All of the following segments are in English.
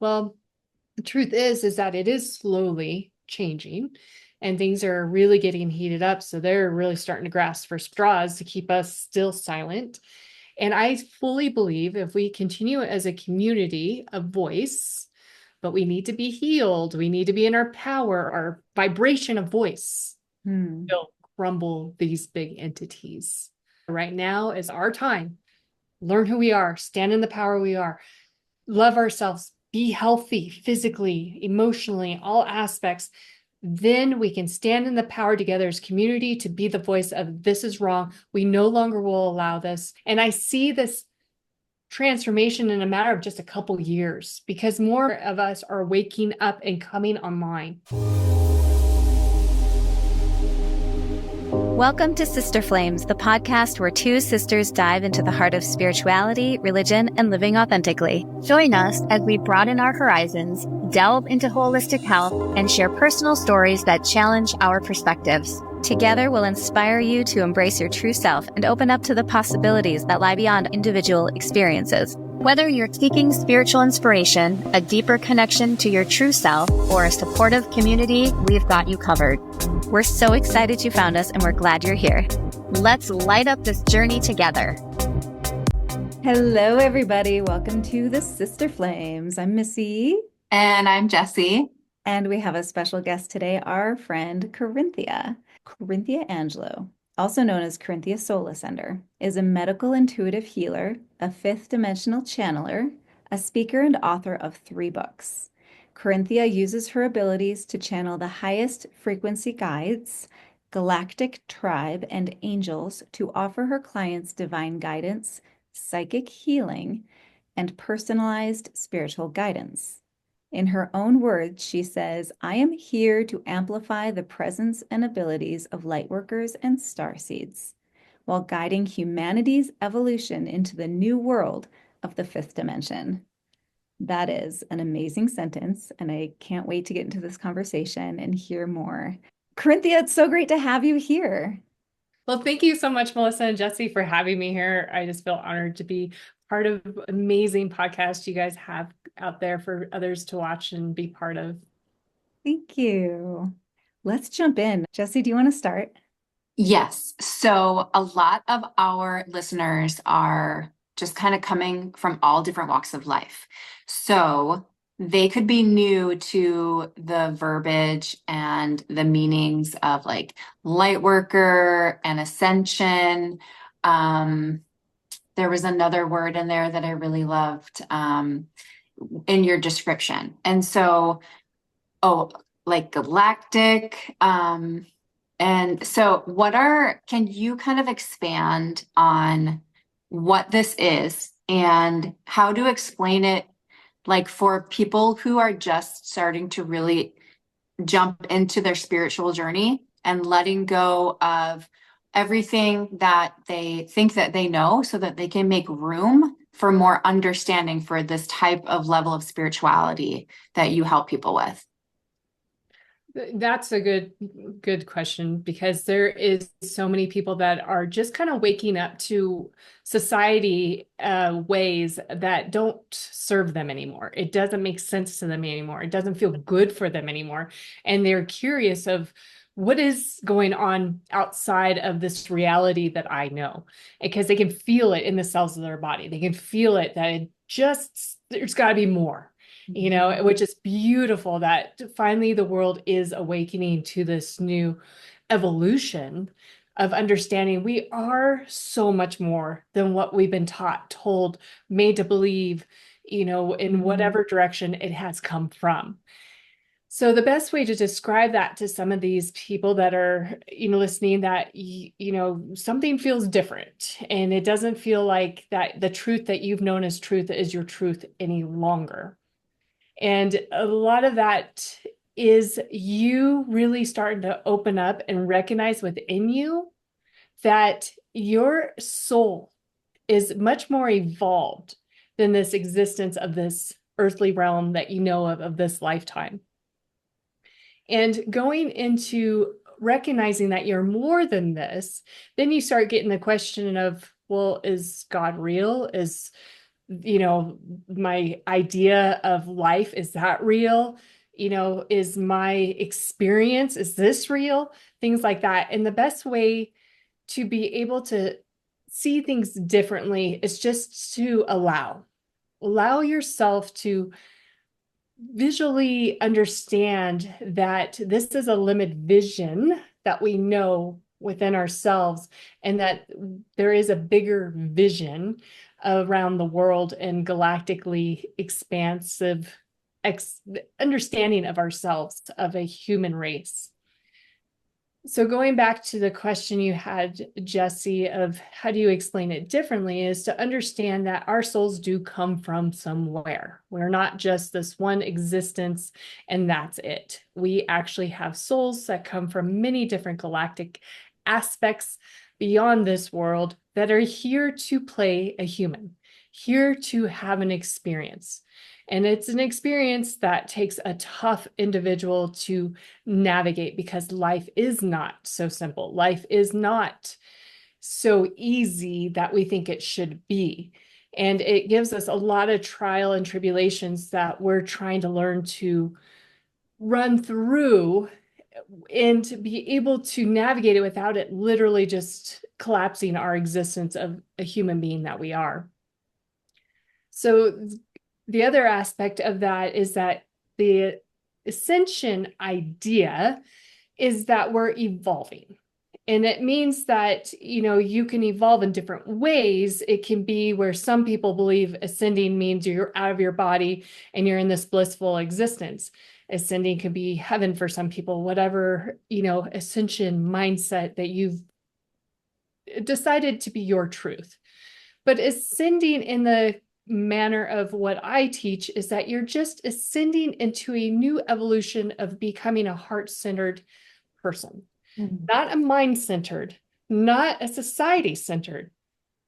Well, the truth is that it is slowly changing and things are really getting heated up. So they're really starting to grasp for straws to keep us still silent. And I fully believe if we continue as a community, a voice, but we need to be healed, we need to be in our power, our vibration of voice, will crumble these big entities. Right now is our time. Learn who we are, stand in the power we are, love ourselves, be healthy physically, emotionally, all aspects. Then we can stand in the power together as community to be the voice of this is wrong. We no longer will allow this. And I see this transformation in a matter of just a couple years because more of us are waking up and coming online. Welcome to Sister Flames, the podcast where two sisters dive into the heart of spirituality, religion, and living authentically. Join us as we broaden our horizons, delve into holistic health, and share personal stories that challenge our perspectives. Together, we'll inspire you to embrace your true self and open up to the possibilities that lie beyond individual experiences. Whether you're seeking spiritual inspiration, a deeper connection to your true self, or a supportive community, we've got you covered. We're so excited you found us and we're glad you're here. Let's light up this journey together. Hello, everybody. Welcome to the Sister Flames. I'm Missy. And I'm Jessie. And we have a special guest today, our friend Corynthia. Corynthia Angelo, also known as Corynthia Soul Ascender, is a medical intuitive healer, a fifth dimensional channeler, a speaker, and author of 3 books. Corynthia uses her abilities to channel the highest frequency guides, galactic tribe, and angels to offer her clients divine guidance, psychic healing, and personalized spiritual guidance. In her own words, she says, "I am here to amplify the presence and abilities of lightworkers and starseeds, while guiding humanity's evolution into the new world of the 5th dimension." That is an amazing sentence, and I can't wait to get into this conversation and hear more. Corynthia, it's so great to have you here. Well, thank you so much, Melissa and Jessie, for having me here. I just feel honored to be part of an amazing podcast you guys have out there for others to watch and be part of. Thank you. Let's jump in. Jessie, do you want to start? Yes. So a lot of our listeners are just kind of coming from all different walks of life. So they could be new to the verbiage and the meanings of like light worker and ascension. There was another word in there that I really loved in your description. And so, like galactic. And so can you kind of expand on what this is and how to explain it, like for people who are just starting to really jump into their spiritual journey and letting go of everything that they think that they know so that they can make room for more understanding for this type of level of spirituality that you help people with? That's a good question because there is so many people that are just kind of waking up to society ways that don't serve them anymore. It doesn't make sense to them anymore. It doesn't feel good for them anymore. And they're curious of what is going on outside of this reality that I know, because they can feel it in the cells of their body. They can feel it that there's got to be more. Which is beautiful that finally the world is awakening to this new evolution of understanding we are so much more than what we've been taught, told, made to believe, in whatever direction it has come from. So the best way to describe that to some of these people that are, listening, that, something feels different and it doesn't feel like that the truth that you've known as truth is your truth any longer. And a lot of that is you really starting to open up and recognize within you that your soul is much more evolved than this existence of this earthly realm that you know of this lifetime. And going into recognizing that you're more than this, then you start getting the question of, well, is God real? Is my idea of life, is that real? Is my experience, is this real? Things like that. And the best way to be able to see things differently is just to allow yourself to visually understand that this is a limited vision that we know within ourselves, and that there is a bigger vision around the world and galactically expansive understanding of ourselves, of a human race. So going back to the question you had, Jesse, of how do you explain it differently, is to understand that our souls do come from somewhere. We're not just this one existence and that's it. We actually have souls that come from many different galactic aspects beyond this world that are here to play a human, here to have an experience. And it's an experience that takes a tough individual to navigate, because life is not so simple. Life is not so easy that we think it should be. And it gives us a lot of trial and tribulations that we're trying to learn to run through, and to be able to navigate it without it literally just collapsing our existence of a human being that we are. So the other aspect of that is that the ascension idea is that we're evolving. And it means that, you can evolve in different ways. It can be where some people believe ascending means you're out of your body and you're in this blissful existence. Ascending could be heaven for some people, whatever, ascension mindset that you've decided to be your truth. But ascending in the manner of what I teach is that you're just ascending into a new evolution of becoming a heart-centered person, not a mind-centered, not a society-centered,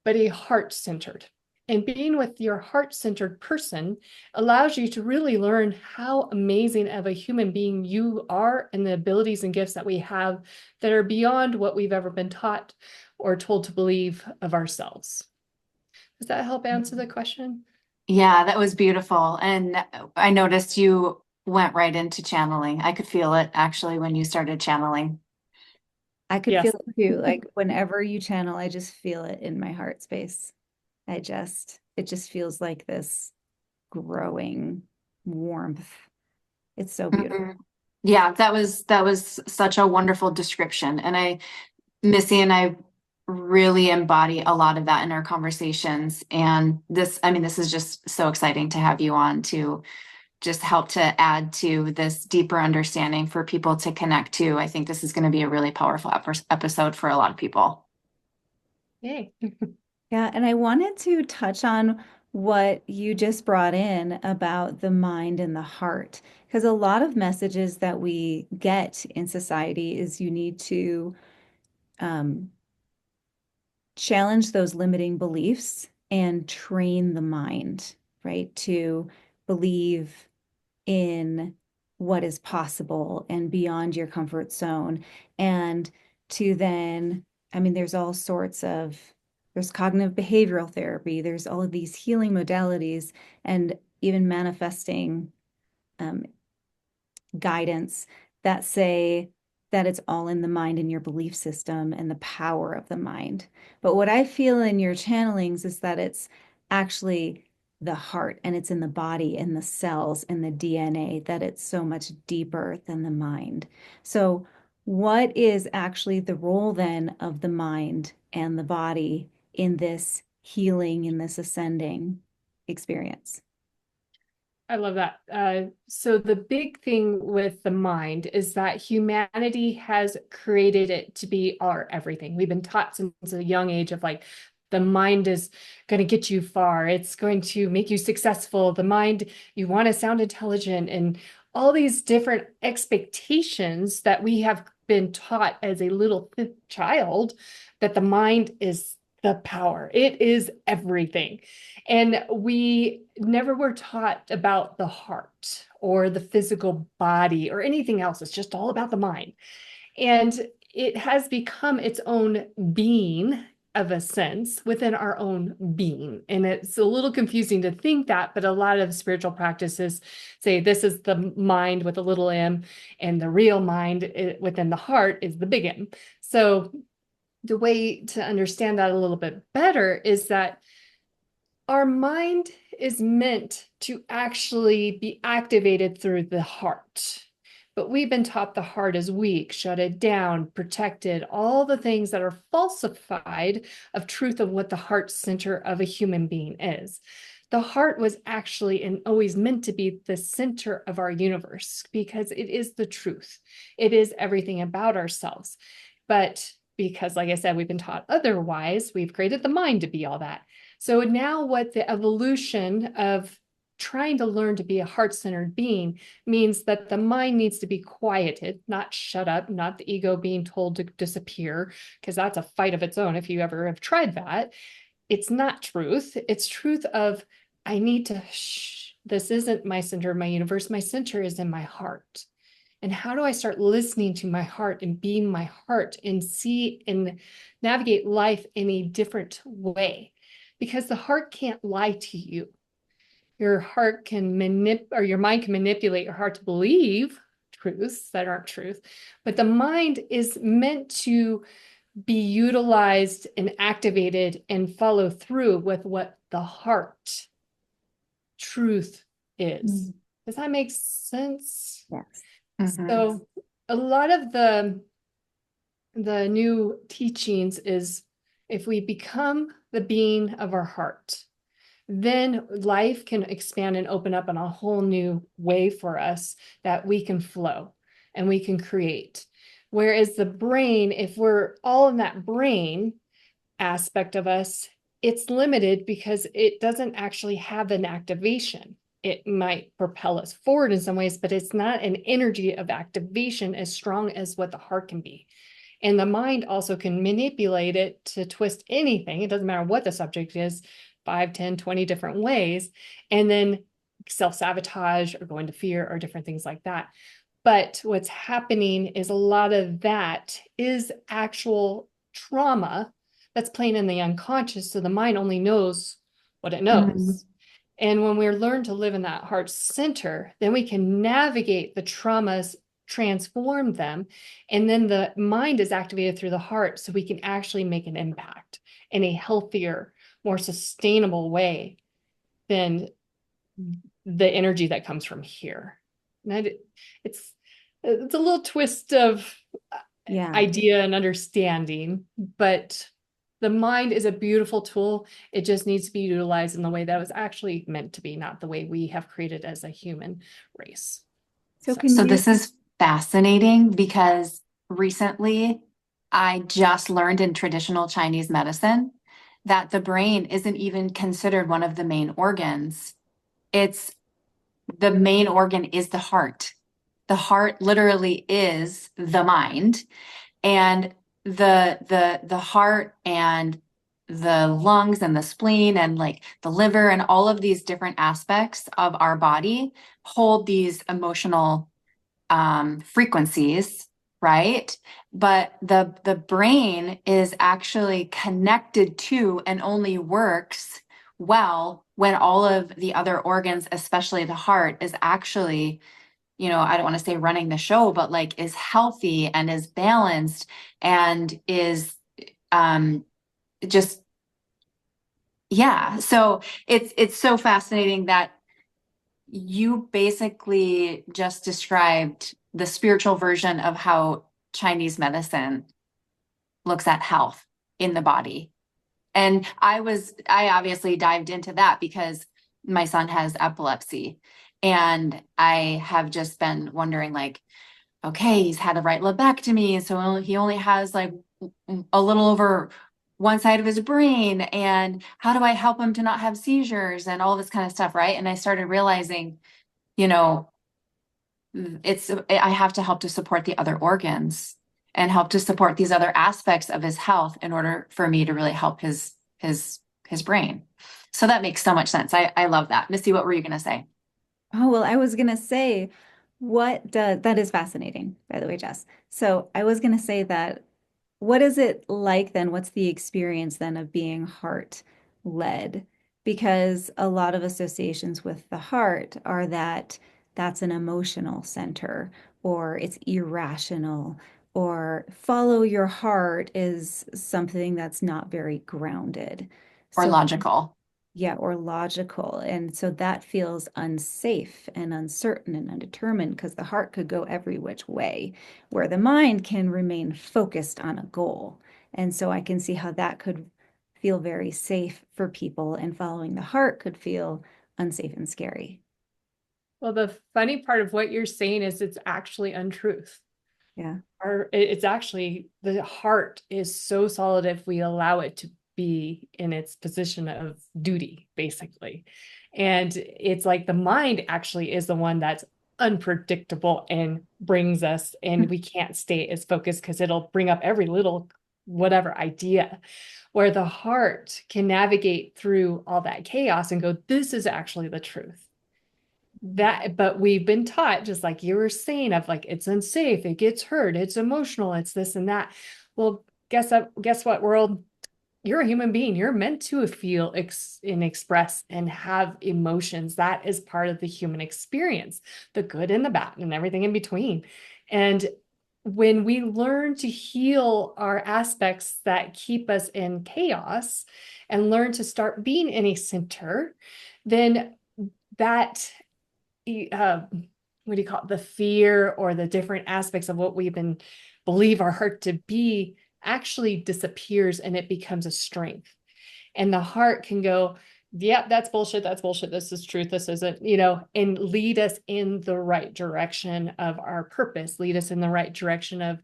but a heart-centered. And being with your heart-centered person allows you to really learn how amazing of a human being you are, and the abilities and gifts that we have that are beyond what we've ever been taught or told to believe of ourselves. Does that help answer the question? Yeah, that was beautiful. And I noticed you went right into channeling. I could feel it actually when you started channeling. I could Yes. feel it too. Like whenever you channel, I just feel it in my heart space. It just feels like this growing warmth. It's so beautiful. Mhm. Yeah, that was such a wonderful description. And Missy and I really embody a lot of that in our conversations. And this is just so exciting to have you on to just help to add to this deeper understanding for people to connect to. I think this is going to be a really powerful episode for a lot of people. Yay. Yeah, and I wanted to touch on what you just brought in about the mind and the heart, because a lot of messages that we get in society is you need to um, challenge those limiting beliefs and train the mind, right, to believe in what is possible and beyond your comfort zone. And to then, there's all sorts of, there's cognitive behavioral therapy, there's all of these healing modalities, and even manifesting um, guidance that say that it's all in the mind and your belief system and the power of the mind. But what I feel in your channelings is that it's actually the heart, and it's in the body and the cells and the DNA, that it's so much deeper than the mind. So what is actually the role then of the mind and the body in this healing, in this ascending experience? I love that. So the big thing with the mind is that humanity has created it to be our everything. We've been taught since a young age of like, the mind is going to get you far. It's going to make you successful. The mind, you want to sound intelligent, and all these different expectations that we have been taught as a little child, that the mind is the power. It is everything. And we never were taught about the heart or the physical body or anything else. It's just all about the mind. And it has become its own being of a sense within our own being. And it's a little confusing to think that, but a lot of spiritual practices say this is the mind with a little m, and the real mind within the heart is the big M. So the way to understand that a little bit better is that our mind is meant to actually be activated through the heart. But we've been taught the heart is weak, shut it down, protected, all the things that are falsified of truth of what the heart center of a human being is. The heart was actually and always meant to be the center of our universe because it is the truth. It is everything about ourselves. But because, like I said, we've been taught otherwise, we've created the mind to be all that. So now what the evolution of trying to learn to be a heart-centered being means that the mind needs to be quieted, not shut up, not the ego being told to disappear, because that's a fight of its own if you ever have tried that. It's not truth. It's truth of, I need to, this isn't my center of my universe. My center is in my heart. And how do I start listening to my heart and being my heart and see and navigate life in a different way? Because the heart can't lie to you. Your heart can or your mind can manipulate your heart to believe truths that aren't truth, but the mind is meant to be utilized and activated and follow through with what the heart truth is. Does that make sense? Yes. So a lot of the new teachings is if we become the being of our heart, then life can expand and open up in a whole new way for us that we can flow and we can create. Whereas the brain, if we're all in that brain aspect of us, it's limited because it doesn't actually have an activation. It might propel us forward in some ways, but it's not an energy of activation as strong as what the heart can be. And the mind also can manipulate it to twist anything. It doesn't matter what the subject is, 5, 10, 20 different ways, and then self-sabotage or go into fear or different things like that. But what's happening is a lot of that is actual trauma that's playing in the unconscious. So the mind only knows what it knows. And when we learn to live in that heart center, then we can navigate the traumas, transform them, and then the mind is activated through the heart so we can actually make an impact in a healthier, more sustainable way than the energy that comes from here. And it's a little twist of idea and understanding, but the mind is a beautiful tool. It just needs to be utilized in the way that it was actually meant to be, not the way we have created as a human race. So this is fascinating because recently I just learned in traditional Chinese medicine that the brain isn't even considered one of the main organs. The main organ is the heart. The heart literally is the mind, and the heart and the lungs and the spleen and like the liver and all of these different aspects of our body hold these emotional frequencies, right? But the brain is actually connected to and only works well when all of the other organs, especially the heart, is actually, I don't want to say running the show, but like is healthy and is balanced and is just, yeah. So it's so fascinating that you basically just described the spiritual version of how Chinese medicine looks at health in the body. And I obviously dived into that because my son has epilepsy. And I have just been wondering, like, okay, he's had a right lobectomy. So he only has like a little over one side of his brain. And how do I help him to not have seizures and all this kind of stuff, right? And I started realizing, I have to help to support the other organs and help to support these other aspects of his health in order for me to really help his brain. So that makes so much sense. I love that. Missy, what were you going to say? Oh, well, I was going to say, that is fascinating, by the way, Jess. So I was going to say that what is it like then? What's the experience then of being heart led? Because a lot of associations with the heart are that that's an emotional center, or it's irrational, or follow your heart is something that's not very grounded. Or So logical. yeah, or logical. And so that feels unsafe and uncertain and undetermined because the heart could go every which way, where the mind can remain focused on a goal. And so I can see how that could feel very safe for people, and following the heart could feel unsafe and scary. Well, the funny part of what you're saying is it's actually untruth. Yeah. It's actually, the heart is so solid if we allow it to be in its position of duty, basically. And it's like the mind actually is the one that's unpredictable and brings us, and we can't stay as focused because it'll bring up every little whatever idea, where the heart can navigate through all that chaos and go, this is actually the truth. But we've been taught, just like you were saying, of like, it's unsafe, it gets hurt, it's emotional, it's this and that. Well, guess what, world? You're a human being. You're meant to feel and express and have emotions. That is part of the human experience, the good and the bad and everything in between. And when we learn to heal our aspects that keep us in chaos and learn to start being in a center, then that what do you call it? The fear or the different aspects of what we've been believe our heart to be actually disappears, and it becomes a strength. And the heart can go, yep, that's bullshit. That's bullshit. This is truth. This isn't, and lead us in the right direction of our purpose, lead us in the right direction of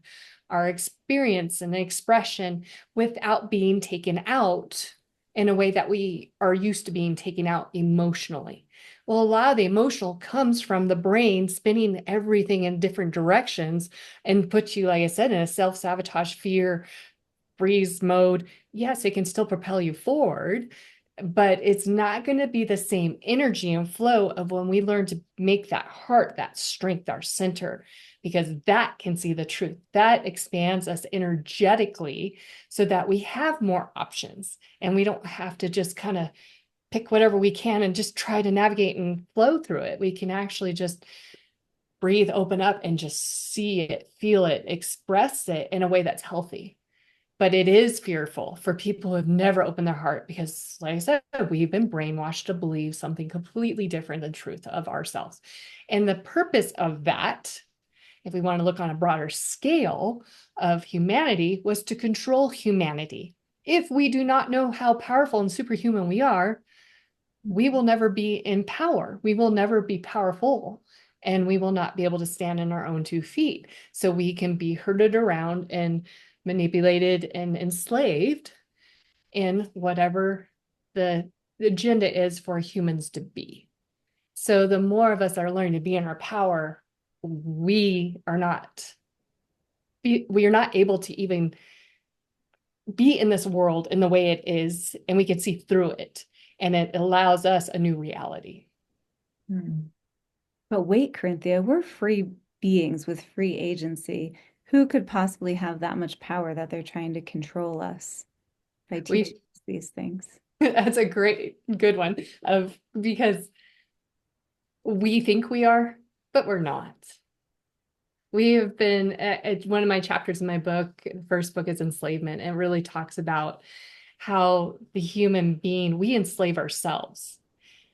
our experience and expression without being taken out in a way that we are used to being taken out emotionally. Well, a lot of the emotional comes from the brain spinning everything in different directions and puts you, like I said, in a self-sabotage, fear, freeze mode. Yes, it can still propel you forward, but it's not going to be the same energy and flow of when we learn to make that heart, that strength, our center, because that can see the truth. That expands us energetically so that we have more options and we don't have to just kind of pick whatever we can and just try to navigate and flow through it. We can actually just breathe, open up, and just see it, feel it, express it in a way that's healthy. But it is fearful for people who have never opened their heart because, like I said, we've been brainwashed to believe something completely different than truth of ourselves. And the purpose of that, if we want to look on a broader scale of humanity, was to control humanity. If we do not know how powerful and superhuman we are, we will never be in power. We will never be powerful, and we will not be able to stand on our own 2 feet. So we can be herded around and manipulated and enslaved in whatever the agenda is for humans to be. So the more of us are learning to be in our power, we are not able to even be in this world in the way it is, and we can see through it, and it allows us a new reality. But wait, Corinthia, we're free beings with free agency. Who could possibly have that much power that they're trying to control us by teaching us these things? That's a good one, because we think we are, but we're not. We have been at one of my chapters in my book, the first book is enslavement, and it really talks about how the human being, we enslave ourselves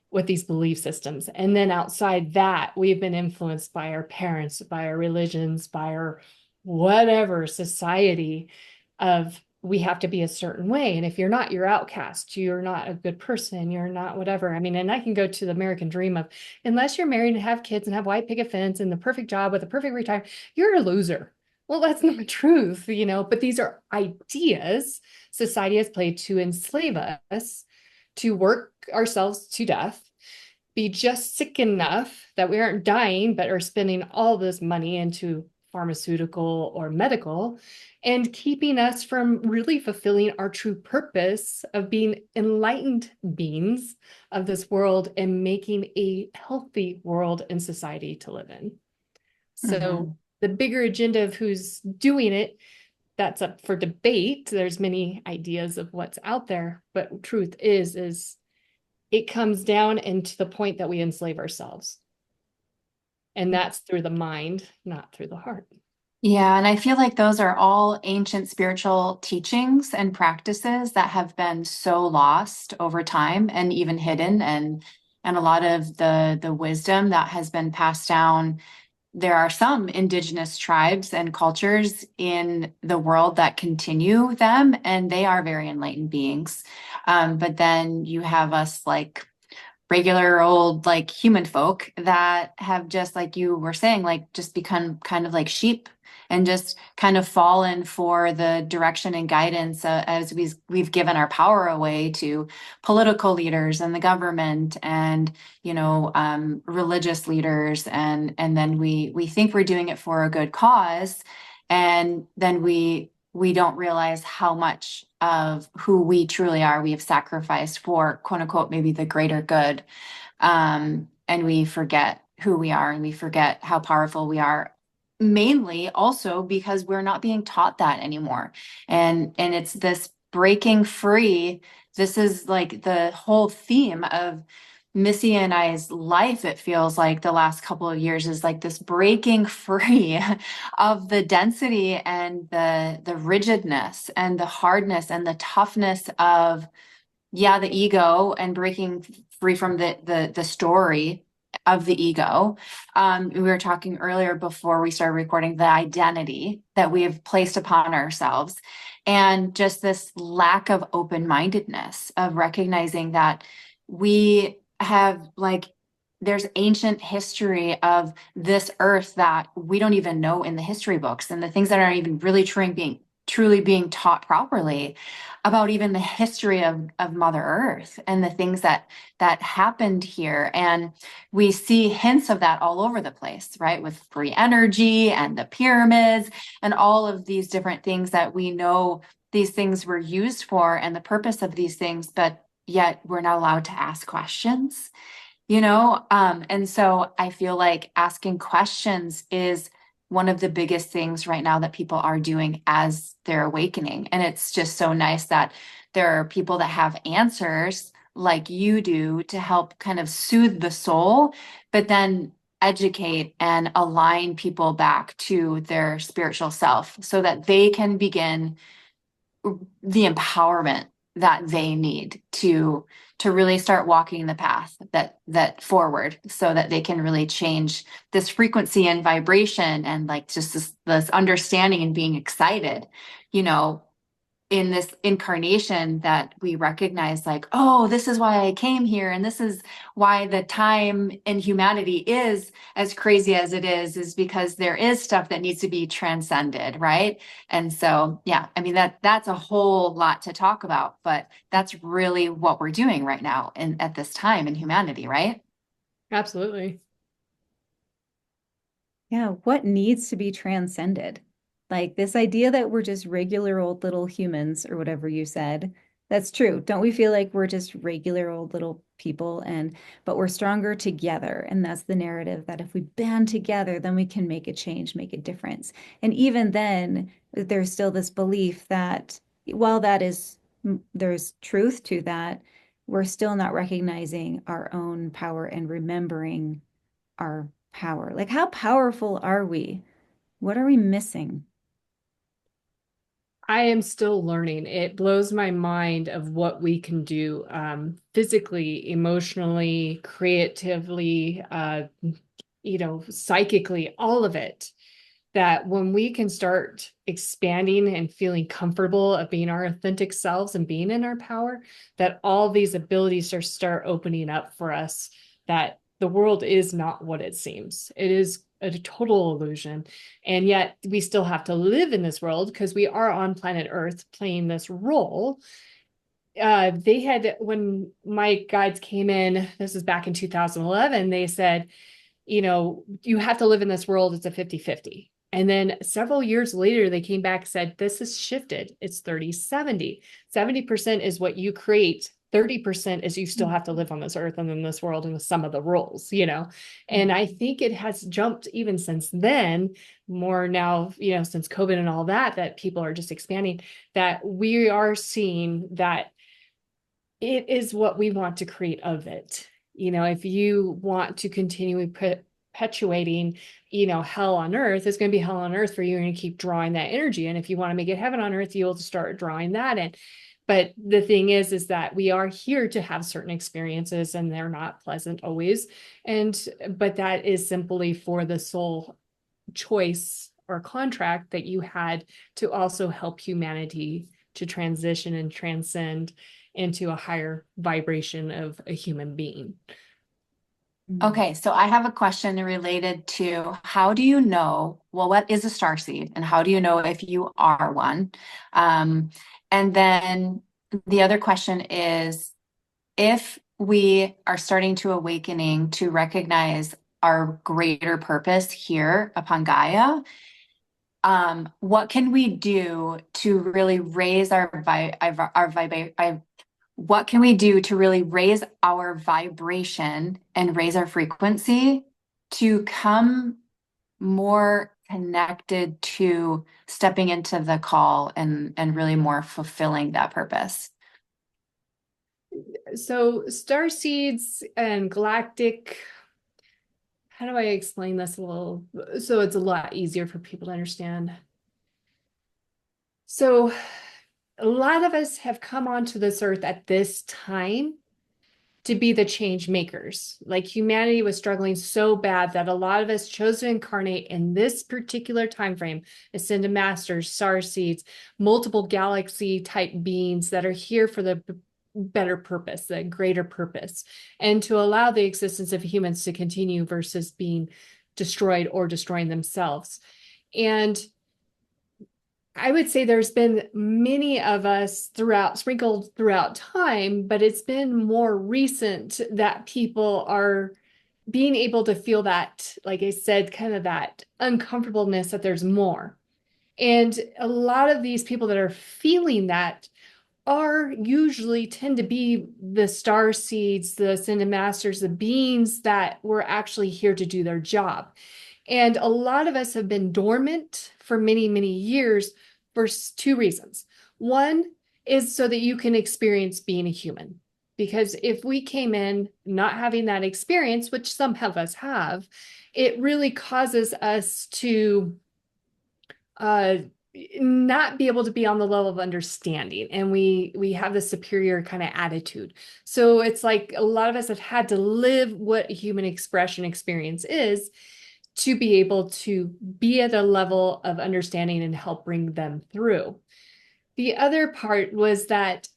with these belief systems. And then outside that, we've been influenced by our parents, by our religions, by our whatever society of we have to be a certain way. And if you're not, you're outcast. You're not a good person. You're not whatever. I mean, and I can go to the American dream of, unless you're married and have kids and have white picket fence and the perfect job with a perfect retirement, you're a loser. Well, that's not the truth, but these are ideas society has played to enslave us, to work ourselves to death, be just sick enough that we aren't dying, but are spending all this money into pharmaceutical or medical, and keeping us from really fulfilling our true purpose of being enlightened beings of this world and making a healthy world and society to live in. So the bigger agenda of who's doing it that's up for debate. There's many ideas of what's out there, but truth is it comes down into the point that we enslave ourselves. And that's through the mind, not through the heart. Yeah, and I feel like those are all ancient spiritual teachings and practices that have been so lost over time and even hidden, and a lot of the wisdom that has been passed down. There are some indigenous tribes and cultures in the world that continue them, and they are very enlightened beings. But then you have us like regular old like human folk that have, just like you were saying, like just become kind of like sheep and just kind of fallen for the direction and guidance as we've given our power away to political leaders and the government and religious leaders, and then we think we're doing it for a good cause, and then we don't realize how much of who we truly are we have sacrificed for, quote unquote, maybe the greater good. And we forget who we are, and we forget how powerful we are, mainly also because we're not being taught that anymore. And it's this breaking free. This is like the whole theme of Missy and I's life. It feels like the last couple of years is like this breaking free of the density and the rigidness and the hardness and the toughness of, yeah, the ego, and breaking free from the story of the ego. We were talking earlier before we started recording, the identity that we have placed upon ourselves, and just this lack of open-mindedness of recognizing that we have, like, there's ancient history of this earth that we don't even know in the history books, and the things that aren't even really truly being taught properly about even the history of Mother Earth and the things that happened here. And we see hints of that all over the place, right? With free energy and the pyramids and all of these different things that we know these things were used for and the purpose of these things, but yet we're not allowed to ask questions, and so I feel like asking questions is one of the biggest things right now that people are doing as they're awakening. And it's just so nice that there are people that have answers like you do to help kind of soothe the soul, but then educate and align people back to their spiritual self so that they can begin the empowerment that they need to really start walking the path that forward, so that they can really change this frequency and vibration, and like just this understanding and being excited, in this incarnation, that we recognize, like, oh, this is why I came here, and this is why the time in humanity is as crazy as it is because there is stuff that needs to be transcended, right? And so, yeah, I mean, that's a whole lot to talk about, but that's really what we're doing right now at this time in humanity, right? Absolutely. Yeah, what needs to be transcended? Like this idea that we're just regular old little humans, or whatever you said, that's true. Don't we feel like we're just regular old little people, but we're stronger together? And that's the narrative, that if we band together, then we can make a change, make a difference. And even then, there's still this belief that while there's truth to that, we're still not recognizing our own power and remembering our power. Like, how powerful are we? What are we missing? I am still learning. It blows my mind of what we can do physically, emotionally, creatively, psychically, all of it. That when we can start expanding and feeling comfortable of being our authentic selves and being in our power, that all these abilities start opening up for us, that the world is not what it seems. It is a total illusion. And yet we still have to live in this world because we are on planet Earth playing this role. When my guides came in, this is back in 2011, they said, you have to live in this world. It's a 50-50. And then several years later, they came back and said, this has shifted. It's 30-70. 70% is what you create 30% is you still have to live on this earth and in this world and with some of the rules, and I think it has jumped even since then, more now, since COVID and all that people are just expanding, that we are seeing that it is what we want to create of it. If you want to continue perpetuating, hell on earth, it's going to be hell on earth for you. You're going to keep drawing that energy. And if you want to make it heaven on earth, you'll start drawing that in. But the thing is that we are here to have certain experiences, and they're not pleasant always. But that is simply for the soul choice or contract that you had to also help humanity to transition and transcend into a higher vibration of a human being. Okay, so I have a question related to how do you know, well, what is a starseed and how do you know if you are one? And then the other question is, if we are starting to awakening to recognize our greater purpose here upon Gaia, what can we do to really raise what can we do to really raise our vibration and raise our frequency to come more connected to stepping into the call and really more fulfilling that purpose? So starseeds and galactic, how do I explain this a little so it's a lot easier for people to understand? So a lot of us have come onto this earth at this time to be the change makers. Like humanity was struggling so bad that a lot of us chose to incarnate in this particular time frame, ascended masters, star seeds, multiple galaxy type beings that are here for the better purpose, the greater purpose, and to allow the existence of humans to continue versus being destroyed or destroying themselves. And I would say there's been many of us sprinkled throughout time, but it's been more recent that people are being able to feel that, like I said, kind of that uncomfortableness that there's more. And a lot of these people that are feeling that are usually tend to be the star seeds, the ascended masters, the beings that were actually here to do their job. And a lot of us have been dormant for many, many years for two reasons. One is so that you can experience being a human. Because if we came in not having that experience, which some of us have, it really causes us to not be able to be on the level of understanding, and we have this superior kind of attitude. So it's like a lot of us have had to live what a human expression experience is to be able to be at a level of understanding and help bring them through. The other part was that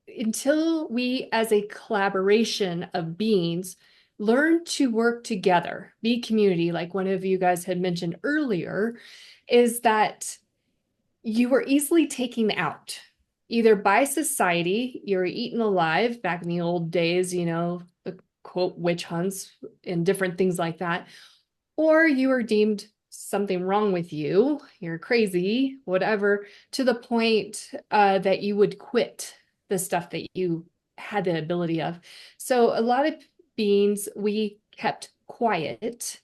until we as a collaboration of beings learn to work together, be community, like one of you guys had mentioned earlier, is that you were easily taken out, either by society, you were eaten alive back in the old days, the quote witch hunts and different things like that, or you were deemed something wrong with you, you're crazy, whatever, to the point that you would quit the stuff that you had the ability of. So a lot of beings we kept quiet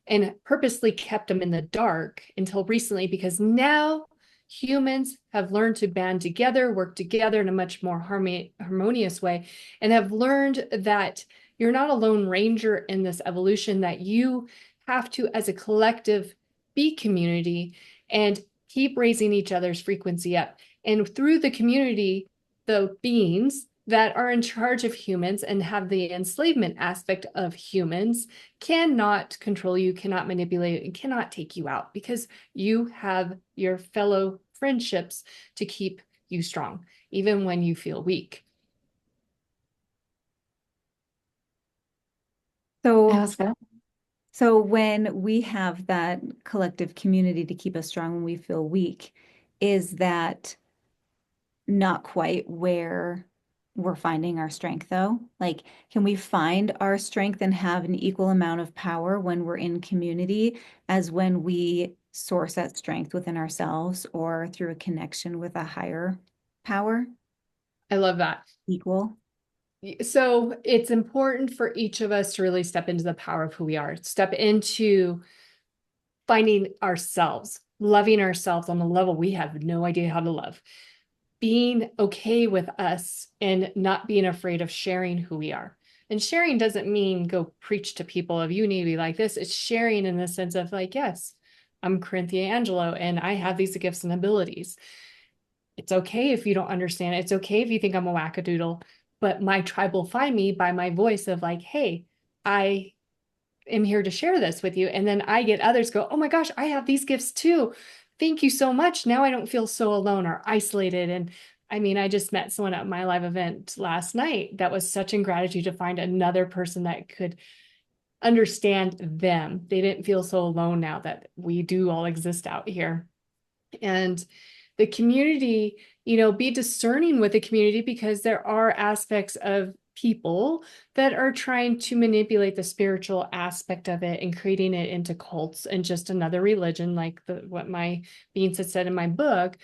and purposely kept them in the dark until recently, because now humans have learned to band together, work together in a much more harmonious way, and have learned that you're not a lone ranger in this evolution, that you have to, as a collective, be community and keep raising each other's frequency up. And through the community, the beings that are in charge of humans and have the enslavement aspect of humans cannot control you, cannot manipulate you, and cannot take you out, because you have your fellow friendships to keep you strong, even when you feel weak. So That was good. So when we have that collective community to keep us strong when we feel weak, is that not quite where we're finding our strength though? Like, can we find our strength and have an equal amount of power when we're in community as when we source that strength within ourselves or through a connection with a higher power? I love that. Equal? So it's important for each of us to really step into the power of who we are, step into finding ourselves, loving ourselves on a level we have no idea how to love, being okay with us and not being afraid of sharing who we are. And sharing doesn't mean go preach to people of you need to be like this. It's sharing in the sense of like, yes, I'm Corynthia Angelo and I have these gifts and abilities. It's okay if you don't understand it. It's okay if you think I'm a wackadoodle, but my tribe will find me by my voice of like, hey, I am here to share this with you. And then I get others go, oh my gosh, I have these gifts too. Thank you so much. Now I don't feel so alone or isolated. And I mean, I just met someone at my live event last night that was such in gratitude to find another person that could understand them. They didn't feel so alone now that we do all exist out here. And the community, be discerning with the community, because there are aspects of people that are trying to manipulate the spiritual aspect of it and creating it into cults and just another religion, like what my beings had said in my book.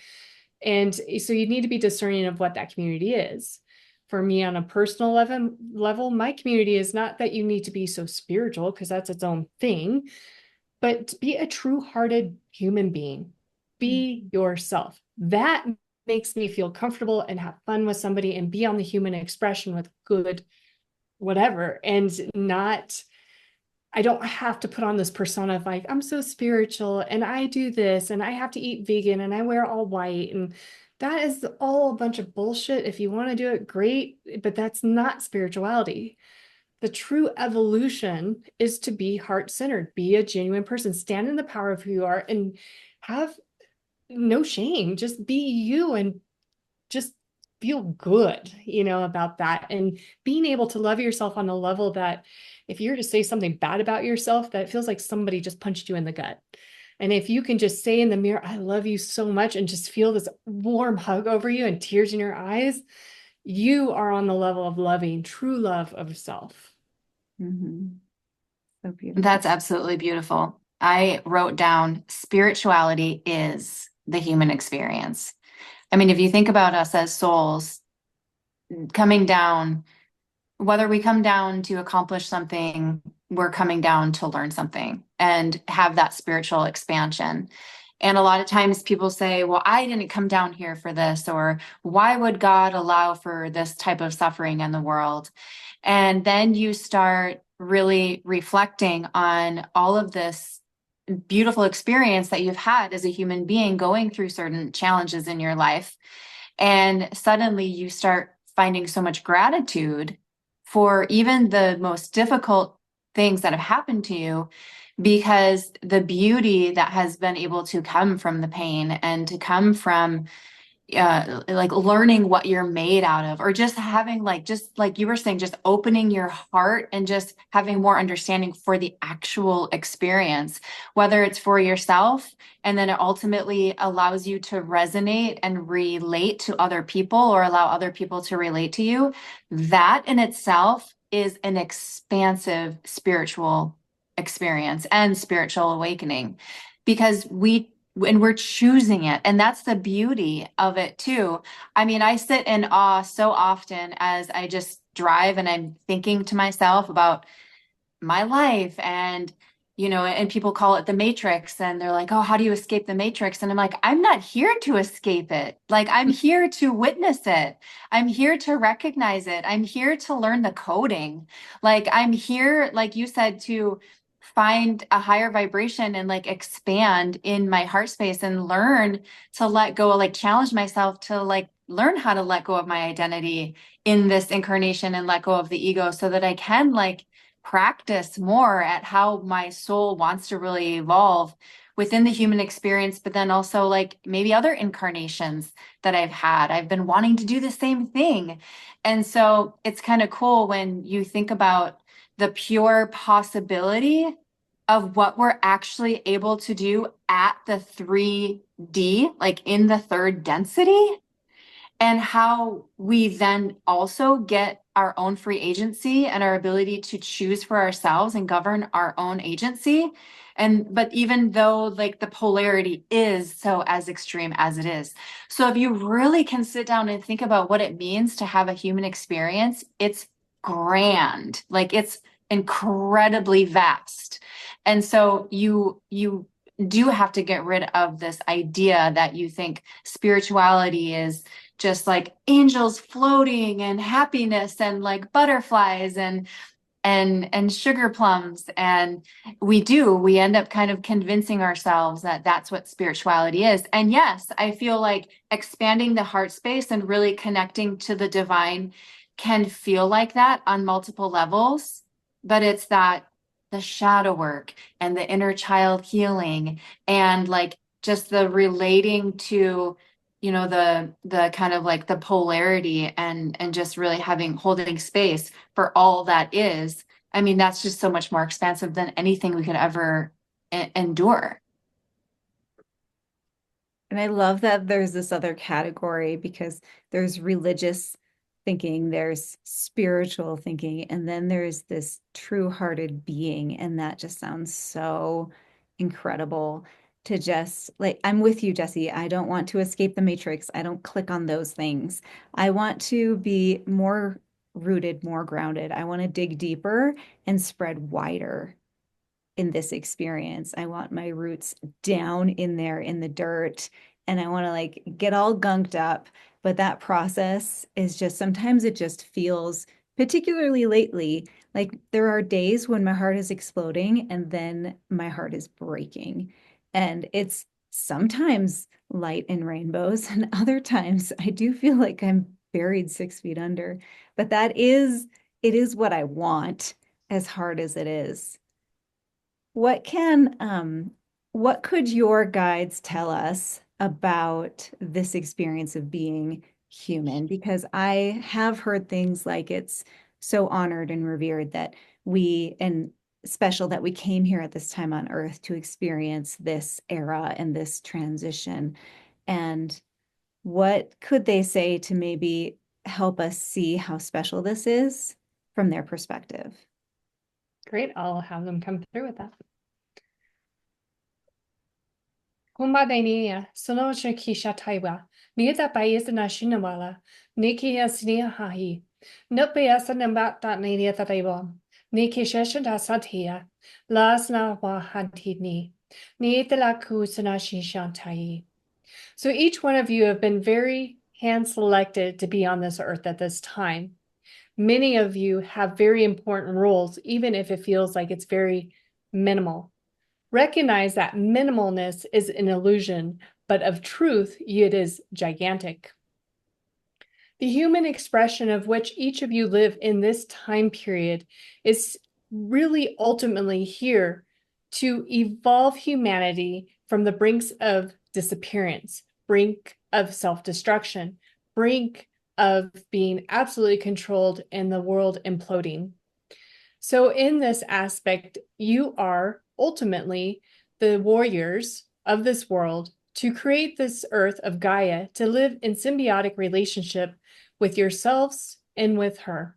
And so you need to be discerning of what that community is. For me, on a personal level, my community is not that you need to be so spiritual, because that's its own thing, but be a true-hearted human being. Be yourself. That makes me feel comfortable and have fun with somebody and be on the human expression with good whatever, and not, I don't have to put on this persona of like, I'm so spiritual and I do this and I have to eat vegan and I wear all white. And that is all a bunch of bullshit. If you want to do it, great, but that's not spirituality. The true evolution is to be heart-centered, be a genuine person, stand in the power of who you are and have no shame. Just be you and just feel good, about that. And being able to love yourself on a level that if you're to say something bad about yourself, that feels like somebody just punched you in the gut. And if you can just say in the mirror, I love you so much, and just feel this warm hug over you and tears in your eyes, you are on the level of loving, true love of self. Mm-hmm. So beautiful. That's absolutely beautiful. I wrote down spirituality is the human experience. I mean, if you think about us as souls coming down, whether we come down to accomplish something, we're coming down to learn something and have that spiritual expansion. And a lot of times people say, well, I didn't come down here for this, or why would God allow for this type of suffering in the world? And then you start really reflecting on all of this beautiful experience that you've had as a human being going through certain challenges in your life. And suddenly you start finding so much gratitude for even the most difficult things that have happened to you, because the beauty that has been able to come from the pain and to come from like learning what you're made out of, or just having just like you were saying, just opening your heart and just having more understanding for the actual experience, whether it's for yourself, and then it ultimately allows you to resonate and relate to other people or allow other people to relate to you. That in itself is an expansive spiritual experience and spiritual awakening, because we're choosing it. And that's the beauty of it too. I mean, I sit in awe so often as I just drive and I'm thinking to myself about my life, and and people call it the matrix, and they're like, oh, how do you escape the matrix? And I'm like, I'm not here to escape it. Like, I'm here to witness it. I'm here to recognize it. I'm here to learn the coding. Like, I'm here, like you said, to find a higher vibration and like expand in my heart space and learn to let go, like challenge myself to like learn how to let go of my identity in this incarnation and let go of the ego, so that I can like practice more at how my soul wants to really evolve within the human experience, but then also like maybe other incarnations that I've had. I've been wanting to do the same thing. And so it's kind of cool when you think about the pure possibility of what we're actually able to do at the 3D, like in the third density, and how we then also get our own free agency and our ability to choose for ourselves and govern our own agency. But even though like the polarity is so as extreme as it is. So if you really can sit down and think about what it means to have a human experience, it's grand, like it's incredibly vast. And so you do have to get rid of this idea that you think spirituality is just like angels floating and happiness and like butterflies and sugar plums. And we end up kind of convincing ourselves that that's what spirituality is. And yes, I feel like expanding the heart space and really connecting to the divine can feel like that on multiple levels, but it's that the shadow work and the inner child healing and like just the relating to, you know, the kind of like the polarity and just really holding space for all that is. I mean, that's just so much more expansive than anything we could ever endure. And I love that there's this other category, because there's religious thinking, there's spiritual thinking, and then there's this true-hearted being. And that just sounds so incredible to just like, I'm with you, Jesse. I don't want to escape the matrix. I don't click on those things. I want to be more rooted, more grounded. I want to dig deeper and spread wider in this experience. I want my roots down in there in the dirt, and I want to like get all gunked up. But that process is just, sometimes it just feels, particularly lately, like there are days when my heart is exploding and then my heart is breaking. And it's sometimes light and rainbows, and other times I do feel like I'm buried 6 feet under. But it is what I want, as hard as it is. What could your guides tell us about this experience of being human? Because I have heard things like it's so honored and revered that and special that we came here at this time on Earth to experience this era and this transition. And what could they say to maybe help us see how special this is from their perspective? Great. I'll have them come through with that. Kumbadania, Sonocha Kisha Taiwa, Nita Bayasana Shinamala, Niki Asnia Hahi, Nopiasanambata Nania Taiwa, Niki Shashanda Satia, Lasna Wahantini, Nitala Kusana Shishantai. So each one of you have been very hand selected to be on this earth at this time. Many of you have very important roles, even if it feels like it's very minimal. Recognize that minimalness is an illusion, but of truth, it is gigantic. The human expression of which each of you live in this time period is really ultimately here to evolve humanity from the brinks of disappearance, brink of self-destruction, brink of being absolutely controlled and the world imploding. So in this aspect, you are ultimately the warriors of this world to create this earth of Gaia to live in symbiotic relationship with yourselves and with her.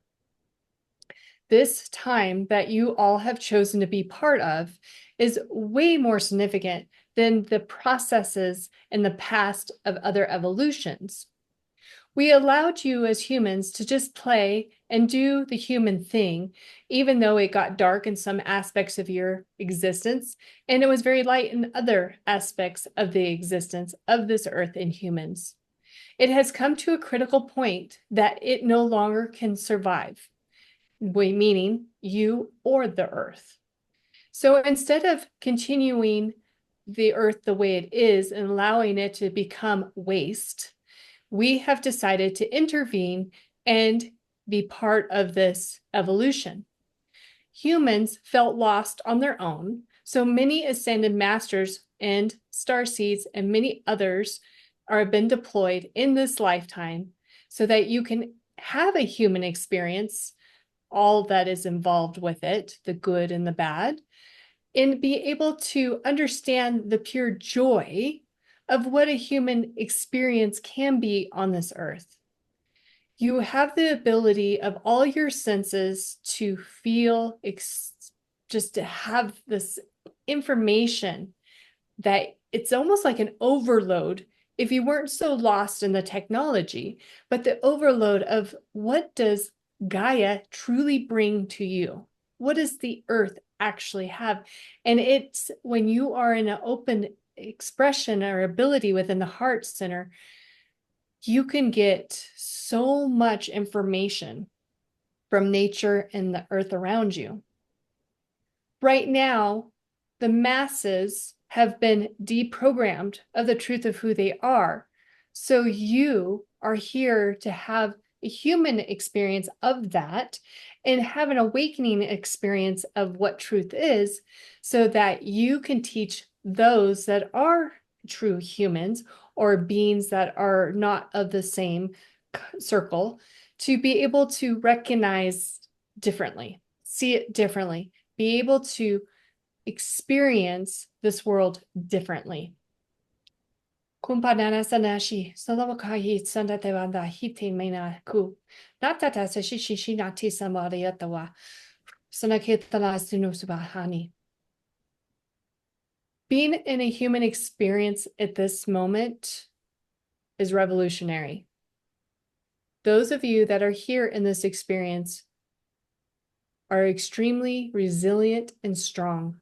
This time that you all have chosen to be part of is way more significant than the processes in the past of other evolutions. We allowed you as humans to just play and do the human thing, even though it got dark in some aspects of your existence, and it was very light in other aspects of the existence of this earth and humans. It has come to a critical point that it no longer can survive, meaning you or the earth. So instead of continuing the earth the way it is and allowing it to become waste, we have decided to intervene and be part of this evolution. Humans felt lost on their own, so many ascended masters and starseeds and many others have been deployed in this lifetime so that you can have a human experience, all that is involved with it, the good and the bad, and be able to understand the pure joy of what a human experience can be on this earth. You have the ability of all your senses to feel, just to have this information that it's almost like an overload if you weren't so lost in the technology, but the overload of what does Gaia truly bring to you? What does the earth actually have? And it's when you are in an open expression or ability within the heart center, you can get so much information from nature and the earth around you. Right now, the masses have been deprogrammed of the truth of who they are. So you are here to have a human experience of that and have an awakening experience of what truth is so that you can teach those that are true humans or beings that are not of the same circle to be able to recognize differently, see it differently, be able to experience this world differently. Kumpanana sanashi, salawakahi sandatevanda hiti mena ku. Natata sashishi nati samariatawa. Sanaketala sunusubahani. Being in a human experience at this moment is revolutionary. Those of you that are here in this experience are extremely resilient and strong.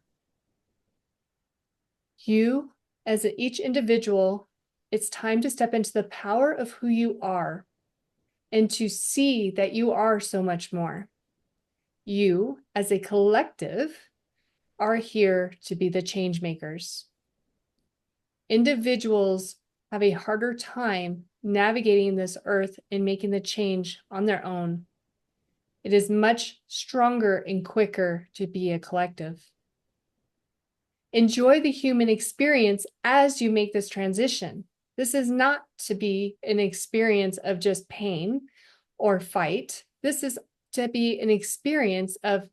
You, as each individual, it's time to step into the power of who you are and to see that you are so much more. You, as a collective, are here to be the change makers. Individuals have a harder time navigating this earth and making the change on their own. It is much stronger and quicker to be a collective. Enjoy the human experience as you make this transition. This is not to be an experience of just pain or fight. This is to be an experience of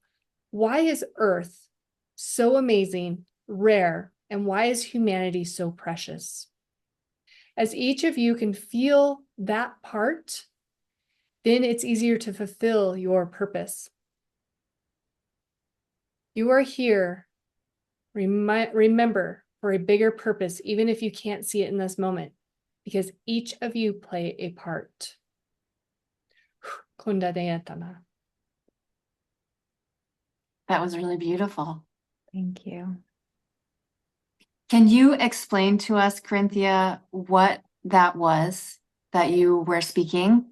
why is Earth so amazing, rare, and why is humanity so precious? As each of you can feel that part, then it's easier to fulfill your purpose. You are here, remember, for a bigger purpose, even if you can't see it in this moment, because each of you play a part. That was really beautiful. Thank you. Can you explain to us, Corinthia, what that was that you were speaking?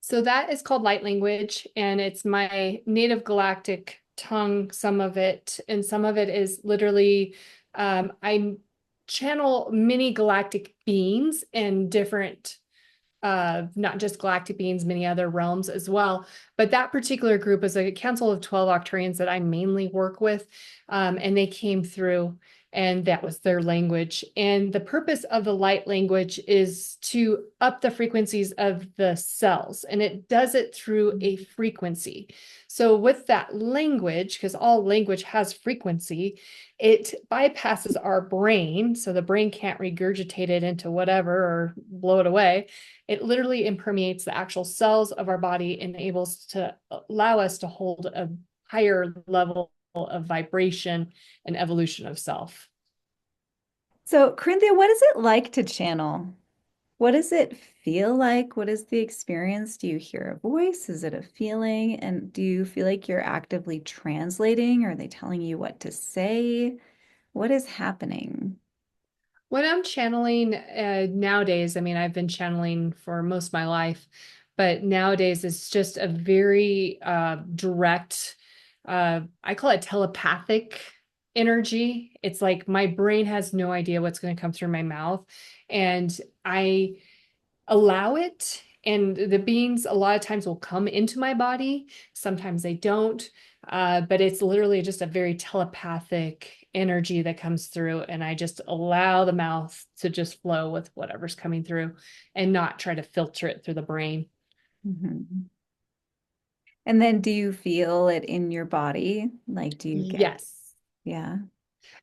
So that is called light language, and it's my native galactic tongue, some of it, and some of it is literally, I channel many galactic beings and different, not just galactic beings, many other realms as well. But that particular group is a council of 12 Octarians that I mainly work with, and they came through and that was their language. And the purpose of the light language is to up the frequencies of the cells, and it does it through a frequency. So with that language, because all language has frequency, it bypasses our brain, so the brain can't regurgitate it into whatever or blow it away. It literally impermeates the actual cells of our body and enables to allow us to hold a higher level of vibration and evolution of self. So, Corinthia, what is it like to channel? What does it feel like? What is the experience? Do you hear a voice? Is it a feeling? And do you feel like you're actively translating? Are they telling you what to say? What is happening? When I'm channeling nowadays, I mean, I've been channeling for most of my life, but nowadays it's just a very direct, I call it telepathic energy. It's like my brain has no idea what's going to come through my mouth, and I allow it. And the beings a lot of times will come into my body. Sometimes they don't, but it's literally just a very telepathic energy that comes through. And I just allow the mouth to just flow with whatever's coming through and not try to filter it through the brain. Mm-hmm. And then do you feel it in your body? Like, do you get, Yes. yeah.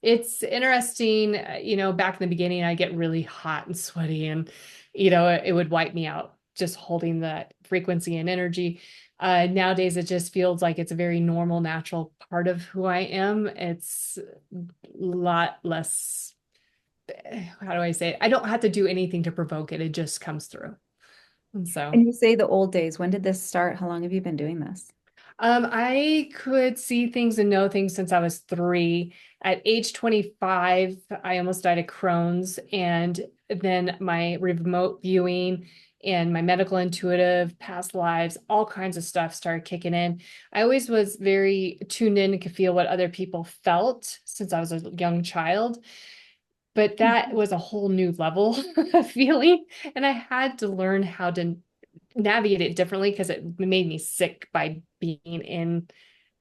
It's interesting, back in the beginning, I get really hot and sweaty and, it would wipe me out just holding that frequency and energy. Nowadays, it just feels like it's a very normal, natural part of who I am. It's a lot less, how do I say it? I don't have to do anything to provoke it. It just comes through. And so, And you say the old days. When did this start? How long have you been doing this? I could see things and know things since I was 3. At age 25, I almost died of Crohn's, and then my remote viewing and my medical intuitive past lives, all kinds of stuff started kicking in. I always was very tuned in and could feel what other people felt since I was a young child. But that was a whole new level of feeling. And I had to learn how to navigate it differently because it made me sick by being in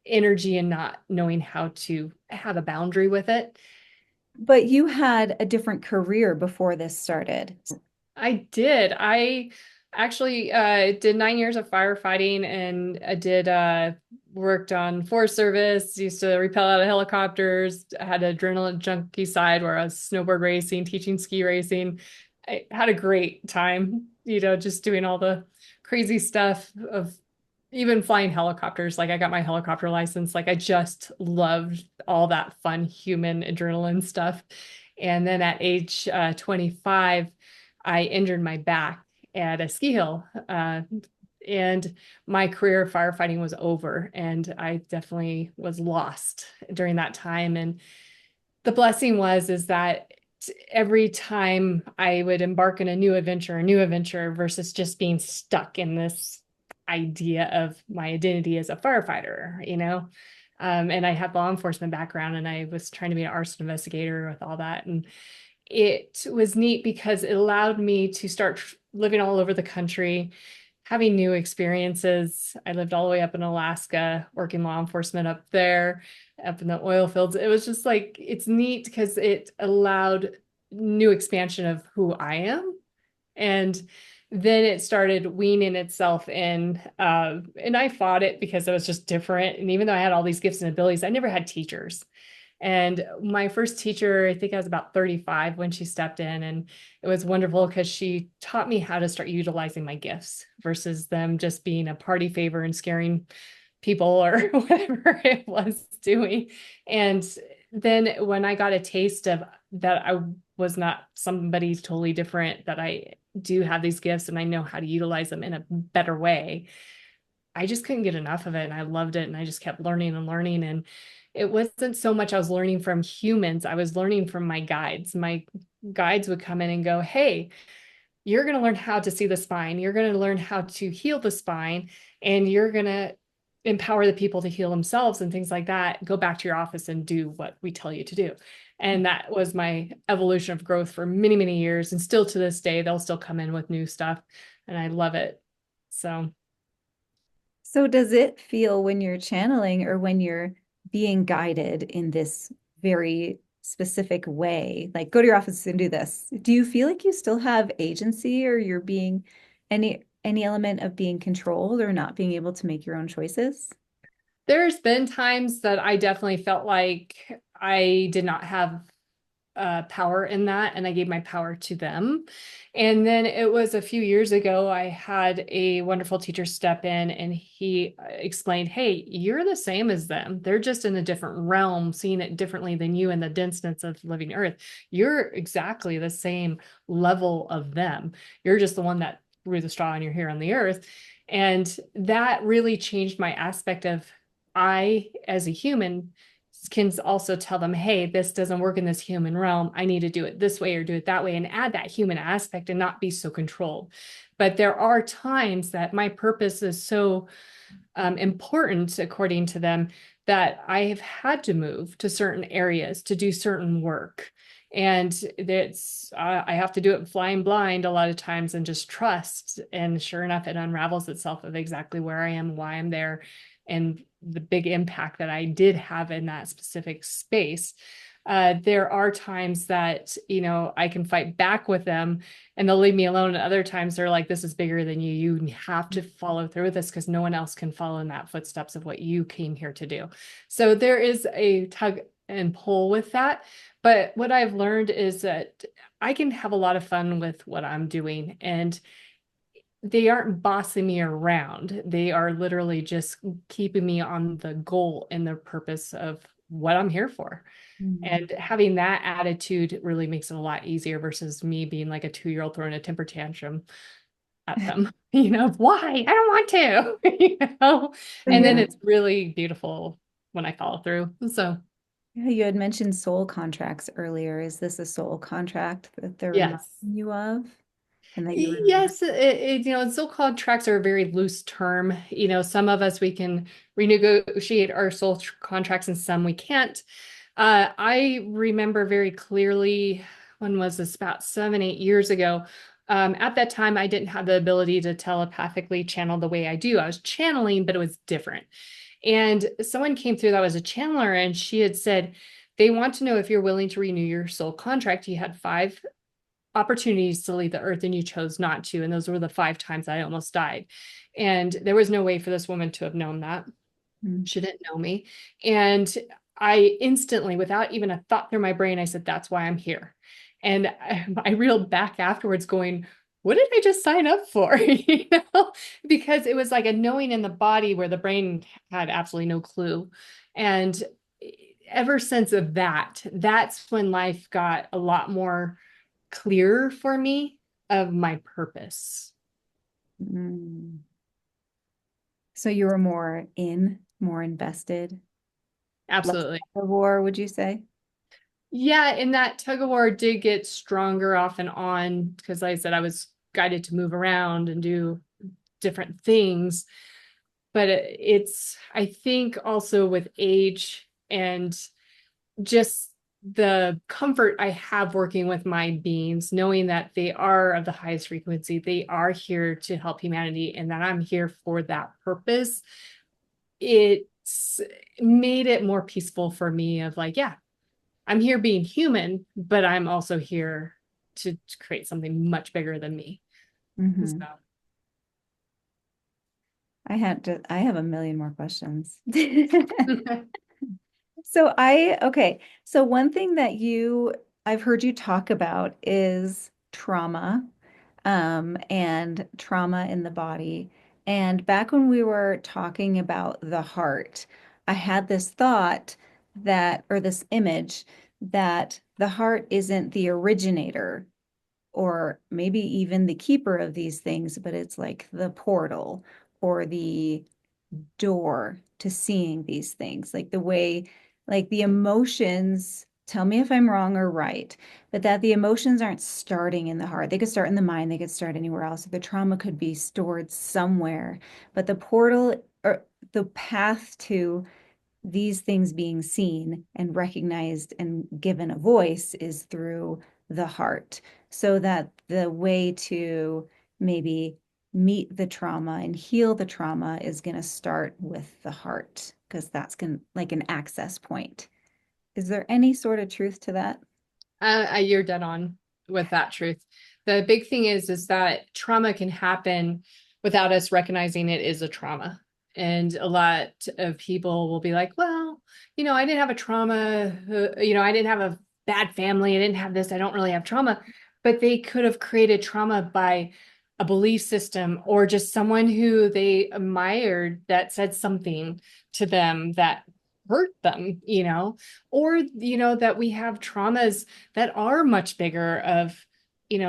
energy and not knowing how to have a boundary with it. But you had a different career before this started. I did. I actually did 9 years of firefighting, and I did worked on Forest Service, used to repel out of helicopters. I had an adrenaline junkie side where I was snowboard racing, teaching ski racing. I had a great time, just doing all the crazy stuff of even flying helicopters. Like I got my helicopter license. Like I just loved all that fun human adrenaline stuff. And then at age 25, I injured my back at a ski hill. And my career of firefighting was over, and I definitely was lost during that time. And the blessing is that every time I would embark on a new adventure versus just being stuck in this idea of my identity as a firefighter, and I have law enforcement background, and I was trying to be an arson investigator with all that. And it was neat because it allowed me to start living all over the country, having new experiences. I lived all the way up in Alaska, working law enforcement up there, up in the oil fields. It was just like, it's neat because it allowed new expansion of who I am. And then it started weaning itself in. And I fought it because it was just different. And even though I had all these gifts and abilities, I never had teachers. And my first teacher, I think I was about 35 when she stepped in, and it was wonderful because she taught me how to start utilizing my gifts versus them just being a party favor and scaring people or whatever it was doing. And then when I got a taste of that, I was not somebody totally different, that I do have these gifts and I know how to utilize them in a better way. I just couldn't get enough of it, and I loved it, and I just kept learning and learning. And it wasn't so much I was learning from humans, I was learning from my guides. My guides would come in and go, hey, you're going to learn how to see the spine, you're going to learn how to heal the spine, and you're going to empower the people to heal themselves and things like that. Go back to your office and do what we tell you to do. And that was my evolution of growth for many, many years. And still to this day, they'll still come in with new stuff, and I love it. So does it feel when you're channeling or when you're being guided in this very specific way, like go to your office and do this, do you feel like you still have agency, or you're being any element of being controlled or not being able to make your own choices? There's been times that I definitely felt like I did not have power in that, and I gave my power to them. And then it was a few years ago, I had a wonderful teacher step in, and he explained, hey, you're the same as them. They're just in a different realm, seeing it differently than you in the denseness of living earth. You're exactly the same level of them. You're just the one that threw the straw and you're here on the earth. And that really changed my aspect of I, as a human, can also tell them, hey, this doesn't work in this human realm. I need to do it this way or do it that way, and add that human aspect and not be so controlled. But there are times that my purpose is so important, according to them, that I have had to move to certain areas to do certain work. And I have to do it flying blind a lot of times and just trust. And sure enough, it unravels itself of exactly where I am, why I'm there, and the big impact that I did have in that specific space. There are times that, I can fight back with them and they'll leave me alone. And other times they're like, this is bigger than you. You have to follow through with this because no one else can follow in that footsteps of what you came here to do. So there is a tug and pull with that. But what I've learned is that I can have a lot of fun with what I'm doing, and they aren't bossing me around. They are literally just keeping me on the goal and the purpose of what I'm here for. Mm-hmm. And having that attitude really makes it a lot easier versus me being like a 2-year-old throwing a temper tantrum. at them, why? I don't want to, and then Yeah. it's really beautiful when I follow through. So, Yeah, you had mentioned soul contracts earlier. Is this a soul contract that they're reminding yes. you of and that you remember? Yes, so-called contracts are a very loose term. Some of us, we can renegotiate our soul contracts and some we can't. I remember very clearly, when was this, about 7, 8 years ago. At that time, I didn't have the ability to telepathically channel the way I do. I was channeling, but it was different. And someone came through that was a channeler, and she had said, they want to know if you're willing to renew your soul contract. You had 5 opportunities to leave the earth and you chose not to. And those were the 5 times I almost died. And there was no way for this woman to have known that. Mm. She didn't know me. And I instantly, without even a thought through my brain, I said, that's why I'm here. And I reeled back afterwards going, what did I just sign up for? Because it was like a knowing in the body where the brain had absolutely no clue. And ever since of that, that's when life got a lot more clear for me of my purpose. Mm. So you were more invested, less Absolutely. tug of war, would you say? Yeah, and that tug of war did get stronger off and on because, like I said, I was guided to move around and do different things. But it's, I think, also with age and just the comfort I have working with my beings, knowing that they are of the highest frequency, they are here to help humanity, and that I'm here for that purpose. It's made it more peaceful for me of like, yeah, I'm here being human, but I'm also here to create something much bigger than me. Mm-hmm. So. I have a million more questions. Okay. So one thing that I've heard you talk about is trauma, and trauma in the body. And back when we were talking about the heart, I had this thought or this image that the heart isn't the originator or maybe even the keeper of these things, but it's like the portal or the door to seeing these things, like the way, like the emotions. Tell me if I'm wrong or right, but that the emotions aren't starting in the heart. They could start in the mind, they could start anywhere else. The trauma could be stored somewhere, but the portal or the path to these things being seen and recognized and given a voice is through the heart. So that the way to maybe meet the trauma and heal the trauma is going to start with the heart, because that's going like an access point. Is there any sort of truth to that? You're dead on with that truth. The big thing is that trauma can happen without us recognizing it is a trauma. And a lot of people will be like, well, I didn't have a trauma, I didn't have a bad family, I didn't have this, I don't really have trauma. But they could have created trauma by a belief system or just someone who they admired that said something to them that hurt them, or, that we have traumas that are much bigger of,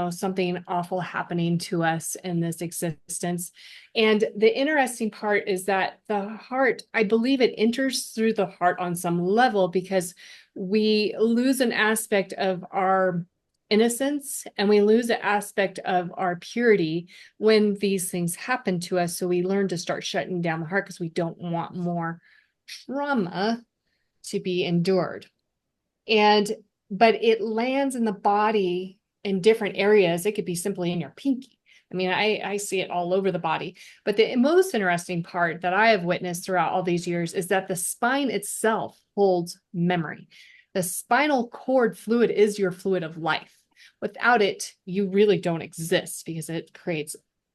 something awful happening to us in this existence. And the interesting part is that the heart, I believe it enters through the heart on some level because we lose an aspect of our innocence and we lose an aspect of our purity when these things happen to us. So we learn to start shutting down the heart because we don't want more trauma to be endured. But it lands in the body in different areas. It could be simply in your pinky. I mean, I see it all over the body. But the most interesting part that I have witnessed throughout all these years is that the spine itself holds memory. The spinal cord fluid is your fluid of life. Without it, you really don't exist because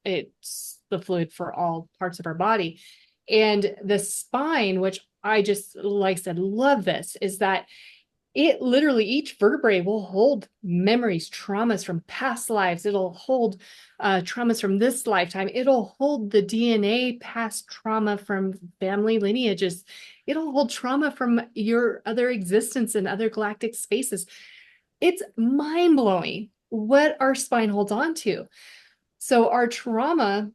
it's the fluid for all parts of our body. And the spine, which I just, like I said, love this, is that it literally, each vertebrae will hold memories, traumas from past lives. It'll hold traumas from this lifetime. It'll hold the DNA past trauma from family lineages. It'll hold trauma from your other existence in other galactic spaces. It's mind-blowing what our spine holds on to. So our trauma,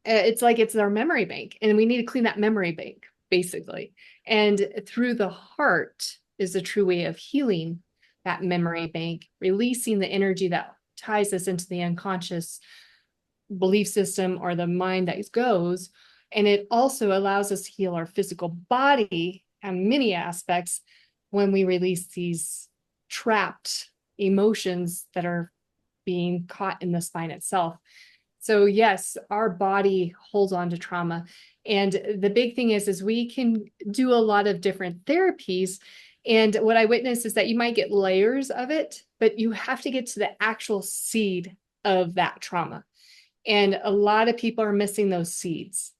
it's like it's our memory bank, and we need to clean that memory bank, basically. And through the heart is a true way of healing that memory bank, releasing the energy that ties us into the unconscious belief system or the mind that goes. And it also allows us to heal our physical body and many aspects when we release these trapped emotions that are being caught in the spine itself. So yes, our body holds on to trauma. And the big thing is we can do a lot of different therapies. And what I witnessed is that you might get layers of it, but you have to get to the actual seed of that trauma. And a lot of people are missing those seeds.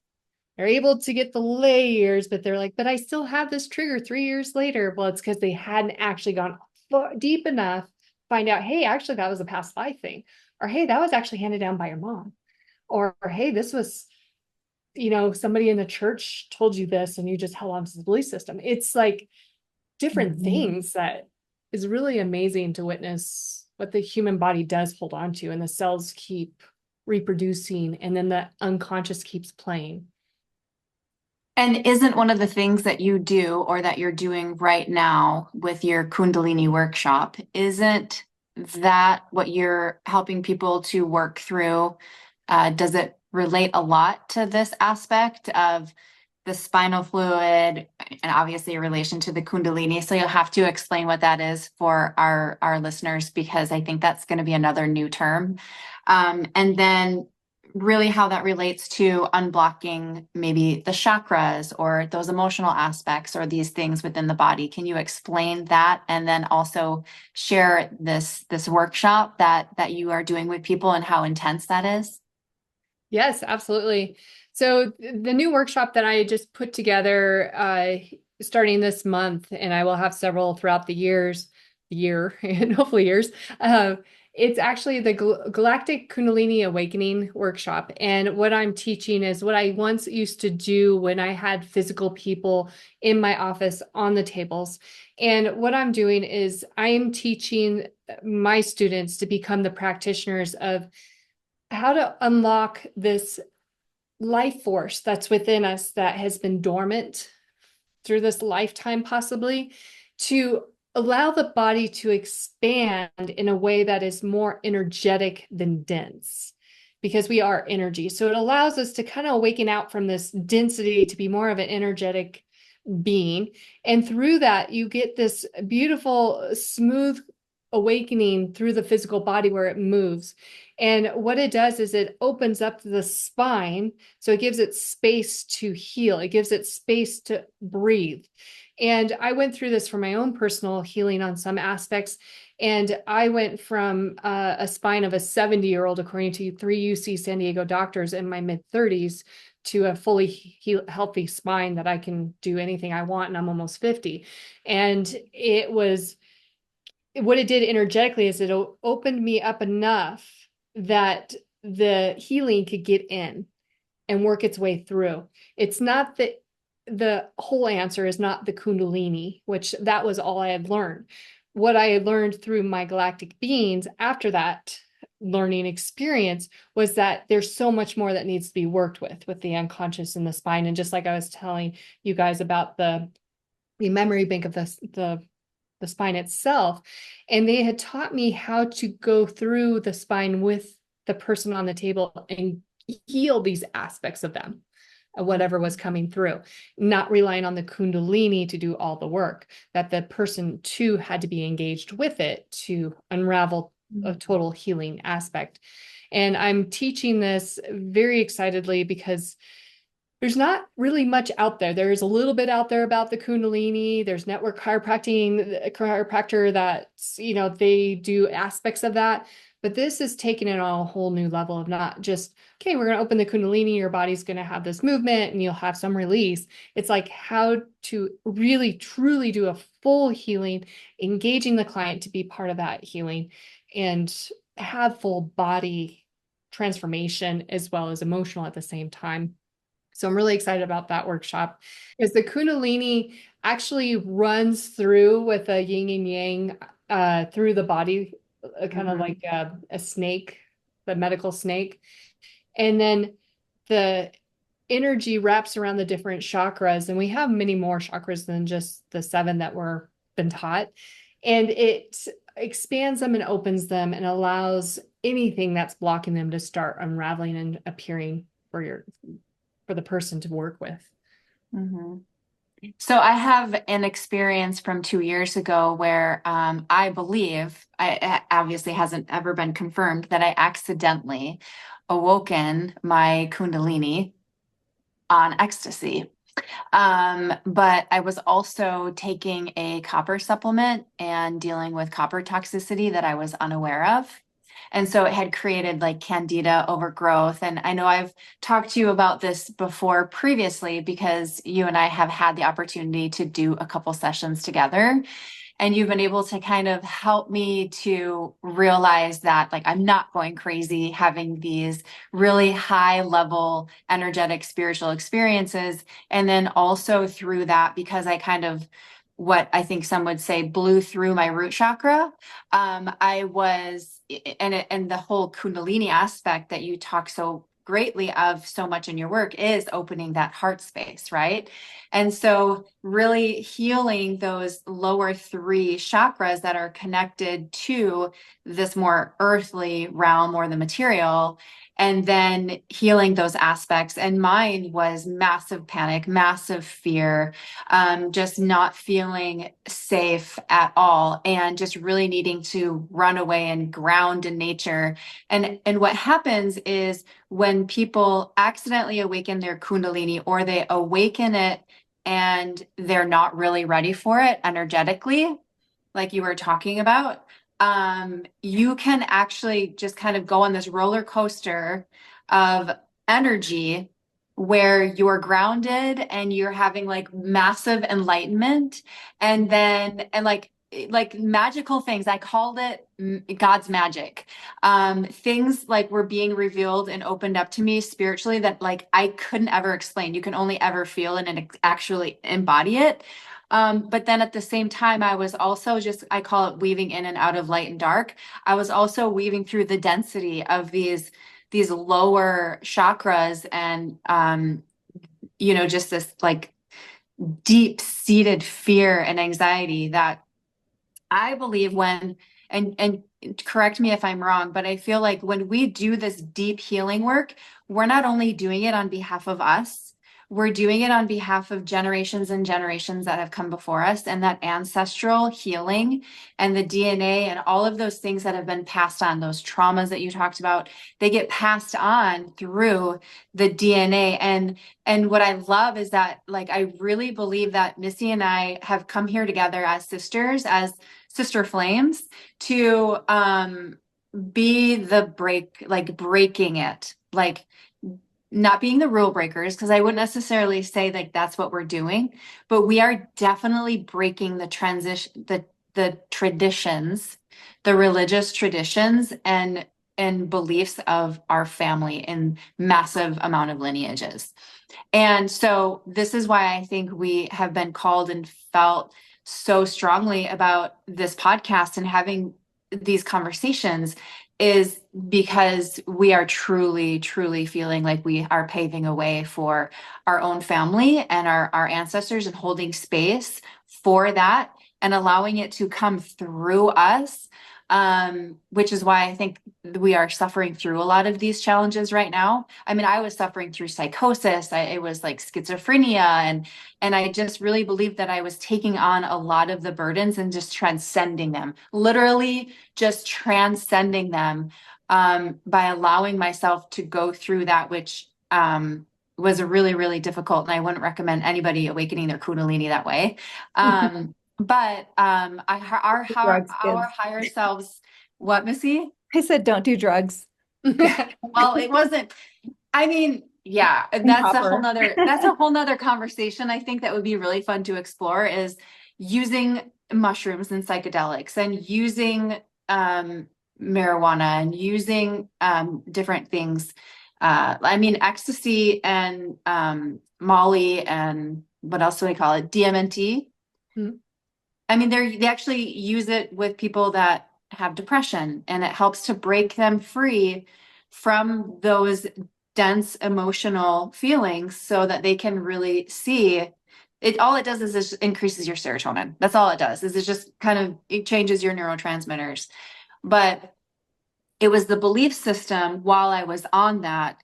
They're able to get the layers, but they're like, but I still have this trigger 3 years later. Well, it's because they hadn't actually gone deep enough to find out, hey, actually, that was a past life thing. Or, hey, that was actually handed down by your mom. Or, hey, this was, somebody in the church told you this and you just held on to the belief system. It's like different things that is really amazing to witness what the human body does hold on to, and the cells keep reproducing, and then the unconscious keeps playing. And isn't one of the things that you do or that you're doing right now with your Kundalini workshop, isn't that what you're helping people to work through? Does it relate a lot to this aspect of the spinal fluid and obviously a relation to the Kundalini? So you'll have to explain what that is for our listeners, because I think that's going to be another new term. And then really how that relates to unblocking maybe the chakras or those emotional aspects or these things within the body. Can you explain that, and then also share this workshop that you are doing with people and how intense that is? Yes, absolutely. So the new workshop that I just put together starting this month, and I will have several throughout the year and hopefully years, it's actually the Galactic Kundalini Awakening workshop. And what I'm teaching is what I once used to do when I had physical people in my office on the tables. And what I'm doing is I'm teaching my students to become the practitioners of how to unlock this life force that's within us that has been dormant through this lifetime, possibly, to allow the body to expand in a way that is more energetic than dense, because we are energy. So it allows us to kind of awaken out from this density to be more of an energetic being. And through that, you get this beautiful, smooth awakening through the physical body where it moves. And what it does is it opens up the spine. So it gives it space to heal. It gives it space to breathe. And I went through this for my own personal healing on some aspects. And I went from a spine of a 70-year-old, according to 3 UC San Diego doctors, in my mid-30s, to a fully healthy spine that I can do anything I want. And I'm almost 50. And it was, what it did energetically is it opened me up enough that the healing could get in and work its way through. It's not that the whole answer is not the Kundalini, which that was all I had learned. What I had learned through my galactic beings after that learning experience was that there's so much more that needs to be worked with the unconscious and the spine. And just like I was telling you guys about the memory bank of the spine itself. And they had taught me how to go through the spine with the person on the table and heal these aspects of them, whatever was coming through, not relying on the Kundalini to do all the work, that the person too had to be engaged with it to unravel a total healing aspect. And I'm teaching this very excitedly because there's not really much out there. There's a little bit out there about the Kundalini. There's network chiropractor that's, they do aspects of that. But this is taking it on a whole new level of not just, okay, we're going to open the Kundalini, your body's going to have this movement and you'll have some release. It's like how to really, truly do a full healing, engaging the client to be part of that healing and have full body transformation as well as emotional at the same time. So I'm really excited about that workshop, because the Kundalini actually runs through with a yin and yang through the body, kind of like a snake the medical snake. And then the energy wraps around the different chakras, and we have many more chakras than just the 7 that we're been taught. And it expands them and opens them and allows anything that's blocking them to start unraveling and appearing for the person to work with. Mm-hmm. So I have an experience from 2 years ago where I believe, it obviously hasn't ever been confirmed, that I accidentally awoken my Kundalini on ecstasy. But I was also taking a copper supplement and dealing with copper toxicity that I was unaware of. And so it had created like candida overgrowth. And I know I've talked to you about this before previously because you and I have had the opportunity to do a couple sessions together. And you've been able to kind of help me to realize that like I'm not going crazy having these really high level energetic spiritual experiences. And then also through that, because I kind of, what I think some would say, blew through my root chakra. I was, and the whole Kundalini aspect that you talk so greatly of so much in your work is opening that heart space, right? And so really healing those lower 3 chakras that are connected to this more earthly realm or the material, and then healing those aspects. And mine was massive panic, massive fear, just not feeling safe at all, and just really needing to run away and ground in nature. And what happens is when people accidentally awaken their Kundalini, or they awaken it and they're not really ready for it energetically, like you were talking about, you can actually just kind of go on this roller coaster of energy where you're grounded and you're having like massive enlightenment, and then like magical things. I called it God's magic. Things like were being revealed and opened up to me spiritually that like I couldn't ever explain. You can only ever feel it and actually embody it. But then at the same time, I was also just, I call it weaving in and out of light and dark. I was also weaving through the density of these lower chakras, and just this like deep seated fear and anxiety that I believe and correct me if I'm wrong, but I feel like when we do this deep healing work, we're not only doing it on behalf of us, we're doing it on behalf of generations and generations that have come before us, and that ancestral healing and the DNA and all of those things that have been passed on, those traumas that you talked about, they get passed on through the DNA. And what I love is that, like, I really believe that Missy and I have come here together as sisters, as sister flames, to be breaking it, like not being the rule breakers, because I wouldn't necessarily say like that's what we're doing, but we are definitely breaking the transition, the traditions, the religious traditions and beliefs of our family in massive amount of lineages. And so this is why I think we have been called and felt so strongly about this podcast and having these conversations, is because we are truly, truly feeling like we are paving a way for our own family and our ancestors, and holding space for that and allowing it to come through us. Which is why I think we are suffering through a lot of these challenges right now. I mean, I was suffering through psychosis. It was like schizophrenia, and I just really believed that I was taking on a lot of the burdens and just transcending them, literally just transcending them, by allowing myself to go through that, which was really, really difficult. And I wouldn't recommend anybody awakening their Kundalini that way. But our higher selves, what, Missy? I said, don't do drugs. Well, it wasn't, I mean, yeah, that's a whole nother conversation. I think that would be really fun to explore, is using mushrooms and psychedelics, and using marijuana, and using different things. I mean, ecstasy and Molly, and what else do we call it? DMNT. Mm-hmm. I mean, they actually use it with people that have depression, and it helps to break them free from those dense emotional feelings so that they can really see it. All it does is it just increases your serotonin. That's all it does, is it just kind of, it changes your neurotransmitters. But it was the belief system while I was on that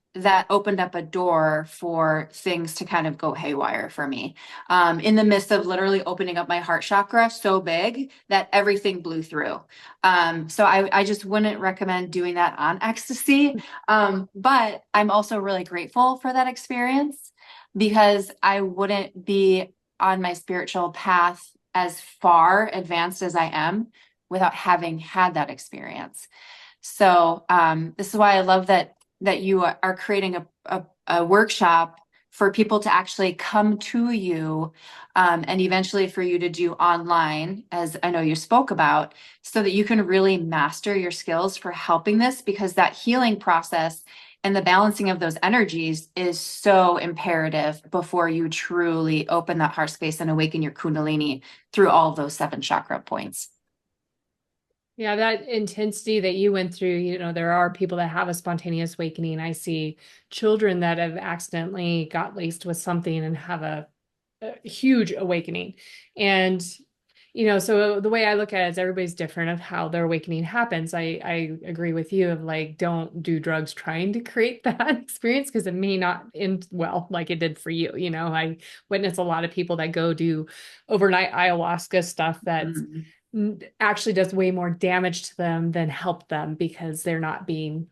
opened up a door for things to kind of go haywire for me. In the midst of literally opening up my heart chakra so big that everything blew through. So I just wouldn't recommend doing that on ecstasy. But I'm also really grateful for that experience, because I wouldn't be on my spiritual path as far advanced as I am without having had that experience. So this is why I love that you are creating a workshop for people to actually come to you, and eventually for you to do online, as I know you spoke about, so that you can really master your skills for helping this, because that healing process and the balancing of those energies is so imperative before you truly open that heart space and awaken your Kundalini through all of those 7 chakra points. Yeah, that intensity that you went through, you know, there are people that have a spontaneous awakening. I see children that have accidentally got laced with something and have a huge awakening. And, you know, so the way I look at it is everybody's different of how their awakening happens. I agree with you of like, don't do drugs trying to create that experience, because it may not end well like it did for you. You know, I witness a lot of people that go do overnight ayahuasca stuff that's actually does way more damage to them than help them, because they're not being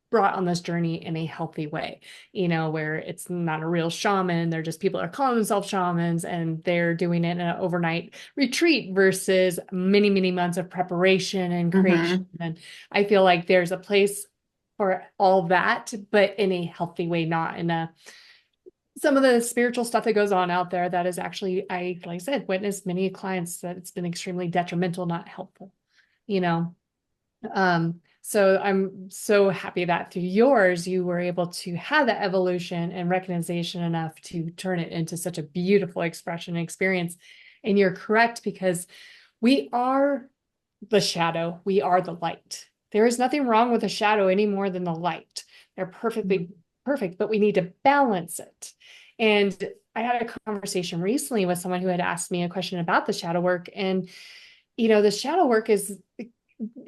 brought on this journey in a healthy way, you know, where it's not a real shaman. They're just people that are calling themselves shamans, and they're doing it in an overnight retreat versus many, many months of preparation and creation. And I feel like there's a place for all that, but in a healthy way, not in a some of the spiritual stuff that goes on out there that is actually, like I said, witnessed many clients that it's been extremely detrimental, not helpful, you know? So I'm so happy that through yours, you were able to have that evolution and recognition enough to turn it into such a beautiful expression and experience. And you're correct, because we are the shadow, we are the light. There is nothing wrong with the shadow any more than the light. They're perfectly perfect, but we need to balance it. And I had a conversation recently with someone who had asked me a question about the shadow work. And, you know, the shadow work is,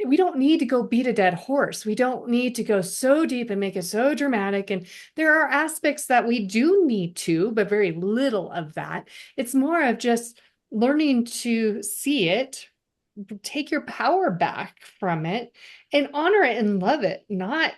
we don't need to go beat a dead horse. We don't need to go so deep and make it so dramatic. And there are aspects that we do need to, but very little of that. It's more of just learning to see it, take your power back from it, and honor it and love it, not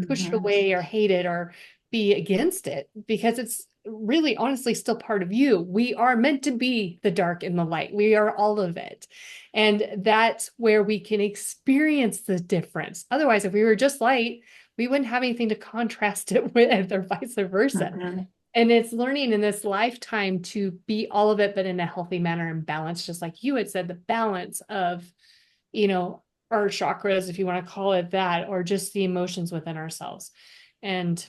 push it away or hate it or be against it, because it's really honestly still part of you. We are meant to be the dark and the light. We are all of it. And that's where we can experience the difference. Otherwise, if we were just light, we wouldn't have anything to contrast it with, or vice versa. And it's learning in this lifetime to be all of it, but in a healthy manner and balance, just like you had said, the balance of, you know, our chakras, if you want to call it that, or just the emotions within ourselves. And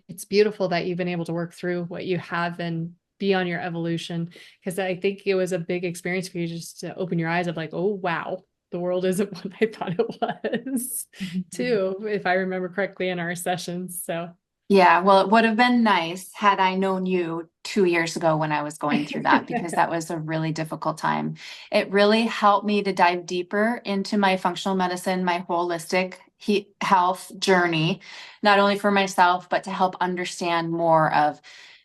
it's beautiful that you've been able to work through what you have and be on your evolution, because I think it was a big experience for you just to open your eyes of like, oh, wow, the world isn't what I thought it was too, if I remember correctly in our sessions. So yeah, well, it would have been nice had I known you 2 years ago when I was going through that, because that was a really difficult time. It really helped me to dive deeper into my functional medicine, my holistic health journey, not only for myself, but to help understand more of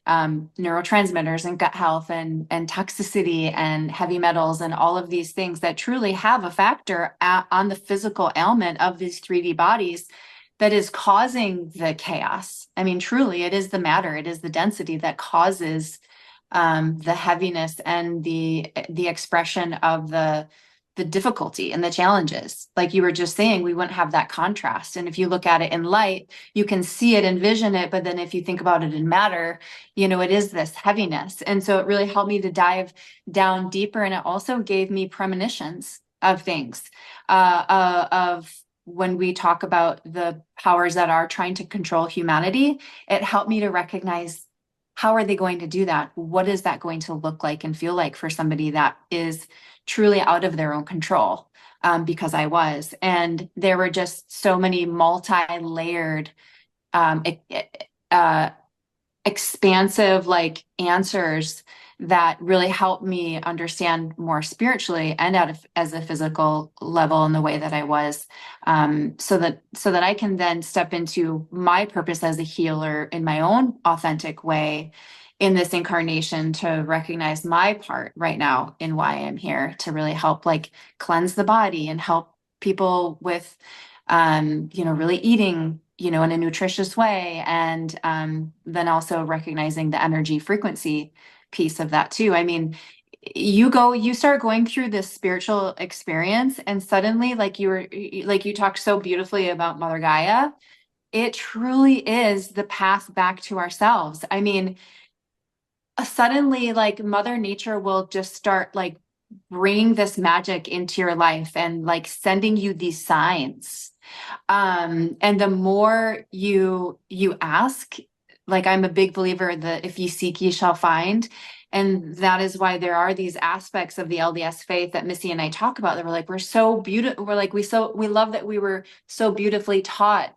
neurotransmitters and gut health and toxicity and heavy metals and all of these things that truly have a factor on the physical ailment of these 3D bodies that is causing the chaos. I mean, truly, it is the matter, it is the density that causes the heaviness and the expression of the difficulty and the challenges. Like you were just saying, we wouldn't have that contrast. And if you look at it in light, you can see it, envision it. But then if you think about it in matter, you know, it is this heaviness. And so it really helped me to dive down deeper. And it also gave me premonitions of things, of when we talk about the powers that are trying to control humanity. It helped me to recognize, how are they going to do that? What is that going to look like and feel like for somebody that is truly out of their own control? because I was. And there were just so many multi-layered, uh, expansive like answers that really helped me understand more spiritually and out of as a physical level in the way that I was, so that I can then step into my purpose as a healer in my own authentic way in this incarnation, to recognize my part right now in why I'm here, to really help like cleanse the body and help people with really eating, in a nutritious way. And then also recognizing the energy frequency piece of that too. I mean, you start going through this spiritual experience, and suddenly, like you talked so beautifully about Mother Gaia, it truly is the path back to ourselves. I mean, suddenly like Mother Nature will just start like bringing this magic into your life and like sending you these signs, and the more you ask, like I'm a big believer that if you seek, you shall find. And that is why there are these aspects of the LDS faith that Missy and I talk about, that we're so beautiful. We're like, we love that we were so beautifully taught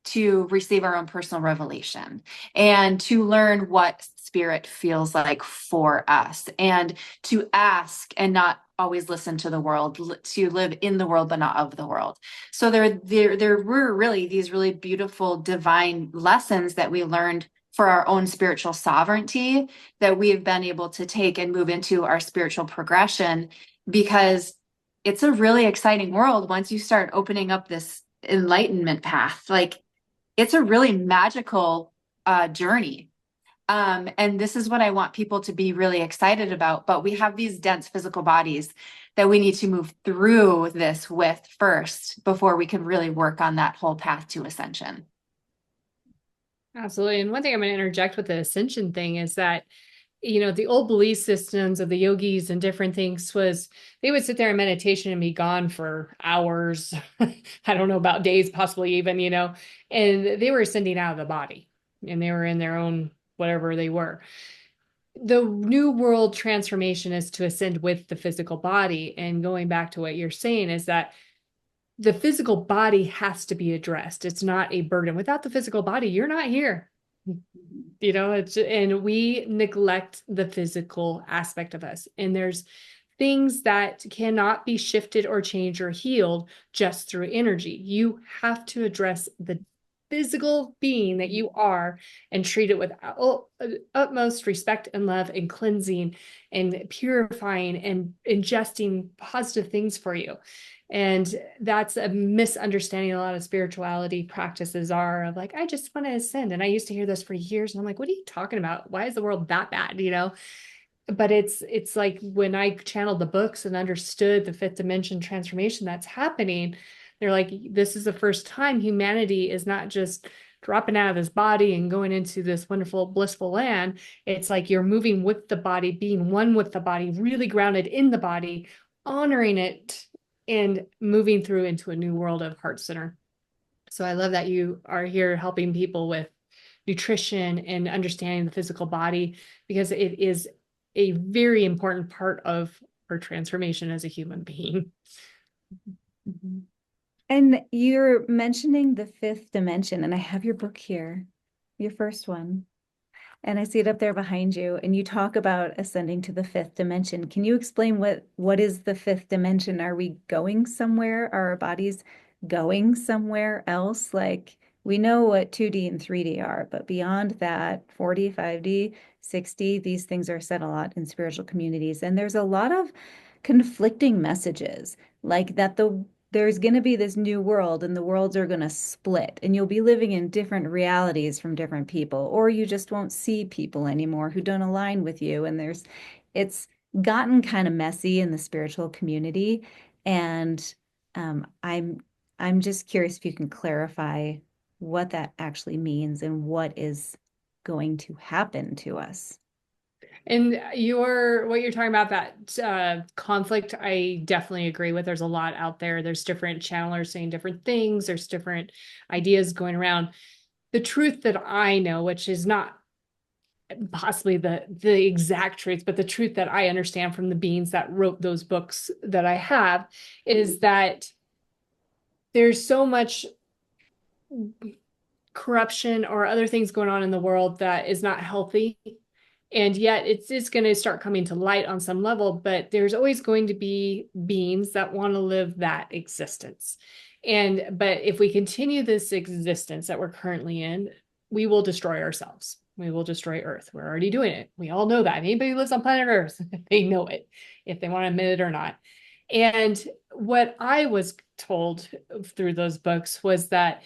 to receive our own personal revelation and to learn what spirit feels like for us, and to ask and not always listen to the world, to live in the world but not of the world. So there were really these really beautiful divine lessons that we learned for our own spiritual sovereignty, that we have been able to take and move into our spiritual progression, because it's a really exciting world once you start opening up this enlightenment path. Like, it's a really magical journey. And this is what I want people to be really excited about. But we have these dense physical bodies that we need to move through this with first, before we can really work on that whole path to ascension. Absolutely. And one thing I'm going to interject with the ascension thing is that, the old belief systems of the yogis and different things was they would sit there in meditation and be gone for hours. I don't know, about days, possibly even, and they were ascending out of the body, and they were in their own, whatever they were. The new world transformation is to ascend with the physical body. And going back to what you're saying is that the physical body has to be addressed. It's not a burden. Without the physical body, you're not here. And we neglect the physical aspect of us. And there's things that cannot be shifted or changed or healed just through energy. You have to address the physical being that you are and treat it with utmost respect and love and cleansing and purifying and ingesting positive things for you. And that's a misunderstanding a lot of spirituality practices are, of like, I just want to ascend. And I used to hear this for years. And I'm like, what are you talking about? Why is the world that bad? But it's like when I channeled the books and understood the fifth dimension transformation that's happening, they're like, this is the first time humanity is not just dropping out of this body and going into this wonderful, blissful land. It's like you're moving with the body, being one with the body, really grounded in the body, honoring it, and moving through into a new world of heart center. So I love that you are here helping people with nutrition and understanding the physical body, because it is a very important part of our transformation as a human being. Mm-hmm. And you're mentioning the fifth dimension, and I have your book here, your first one. And I see it up there behind you, and you talk about ascending to the fifth dimension. Can you explain what is the fifth dimension? Are we going somewhere? Are our bodies going somewhere else? Like, we know what 2D and 3D are, but beyond that, 4D, 5D, 6D, these things are said a lot in spiritual communities. And there's a lot of conflicting messages, like that there's going to be this new world and the worlds are going to split and you'll be living in different realities from different people, or you just won't see people anymore who don't align with you. And it's gotten kind of messy in the spiritual community. And I'm just curious if you can clarify what that actually means and what is going to happen to us. And what you're talking about, that conflict, I definitely agree with. There's a lot out there. There's different channelers saying different things. There's different ideas going around. The truth that I know, which is not possibly the exact truth, but the truth that I understand from the beings that wrote those books that I have is that there's so much corruption or other things going on in the world that is not healthy. And yet it's going to start coming to light on some level, but there's always going to be beings that want to live that existence. But if we continue this existence that we're currently in, we will destroy ourselves. We will destroy Earth. We're already doing it. We all know that. Anybody who lives on planet Earth, they know it, if they want to admit it or not. And what I was told through those books was that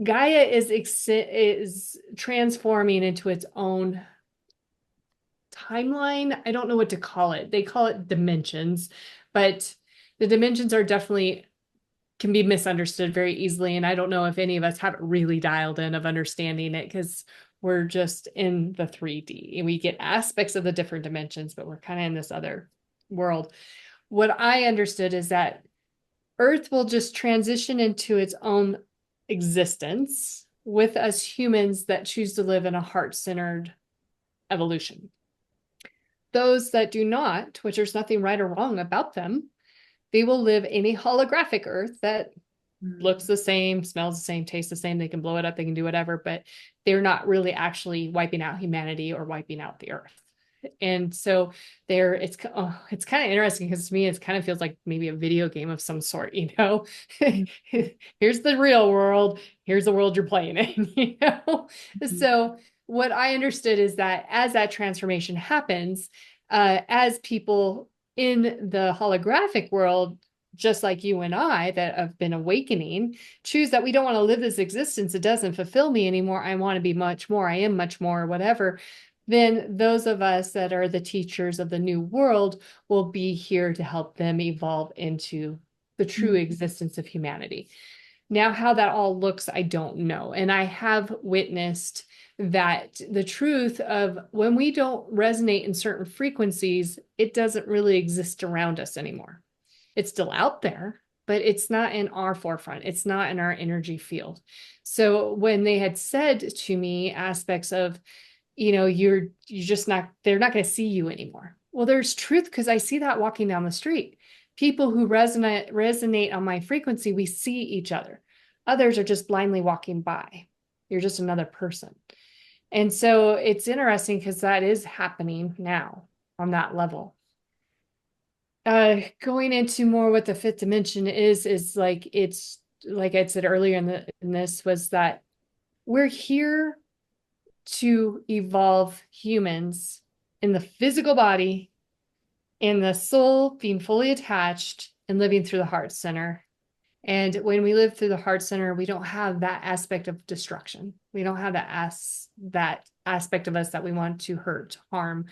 Gaia is transforming into its own timeline. I don't know what to call it. They call it dimensions, but the dimensions are definitely can be misunderstood very easily. And I don't know if any of us have it really dialed in of understanding it, because we're just in the 3D and we get aspects of the different dimensions, but we're kind of in this other world. What I understood is that Earth will just transition into its own existence with us humans that choose to live in a heart-centered evolution. Those that do not, which there's nothing right or wrong about them, they will live in a holographic Earth that looks the same, smells the same, tastes the same. They can blow it up, they can do whatever, but they're not really actually wiping out humanity or wiping out the Earth. And so it's kind of interesting, because to me, it kind of feels like maybe a video game of some sort, you know. Here's the real world, here's the world you're playing in, you know. So what I understood is that as that transformation happens, as people in the holographic world, just like you and I that have been awakening, choose that we don't want to live this existence, it doesn't fulfill me anymore, I want to be much more, I am much more, whatever, then those of us that are the teachers of the new world will be here to help them evolve into the true existence of humanity. Now, how that all looks, I don't know. And I have witnessed that the truth of when we don't resonate in certain frequencies, it doesn't really exist around us anymore. It's still out there, but it's not in our forefront. It's not in our energy field. So when they had said to me aspects of, you know, you're just not, they're not going to see you anymore. Well, there's truth, because I see that walking down the street. People who resonate on my frequency, we see each other. Others are just blindly walking by. You're just another person. And so it's interesting, because that is happening now on that level. Going into more what the fifth dimension is like, it's like I said earlier in this was that we're here to evolve humans in the physical body, in the soul being fully attached and living through the heart center. And when we live through the heart center, we don't have that aspect of destruction. We don't have that aspect of us that we want to hurt, harm,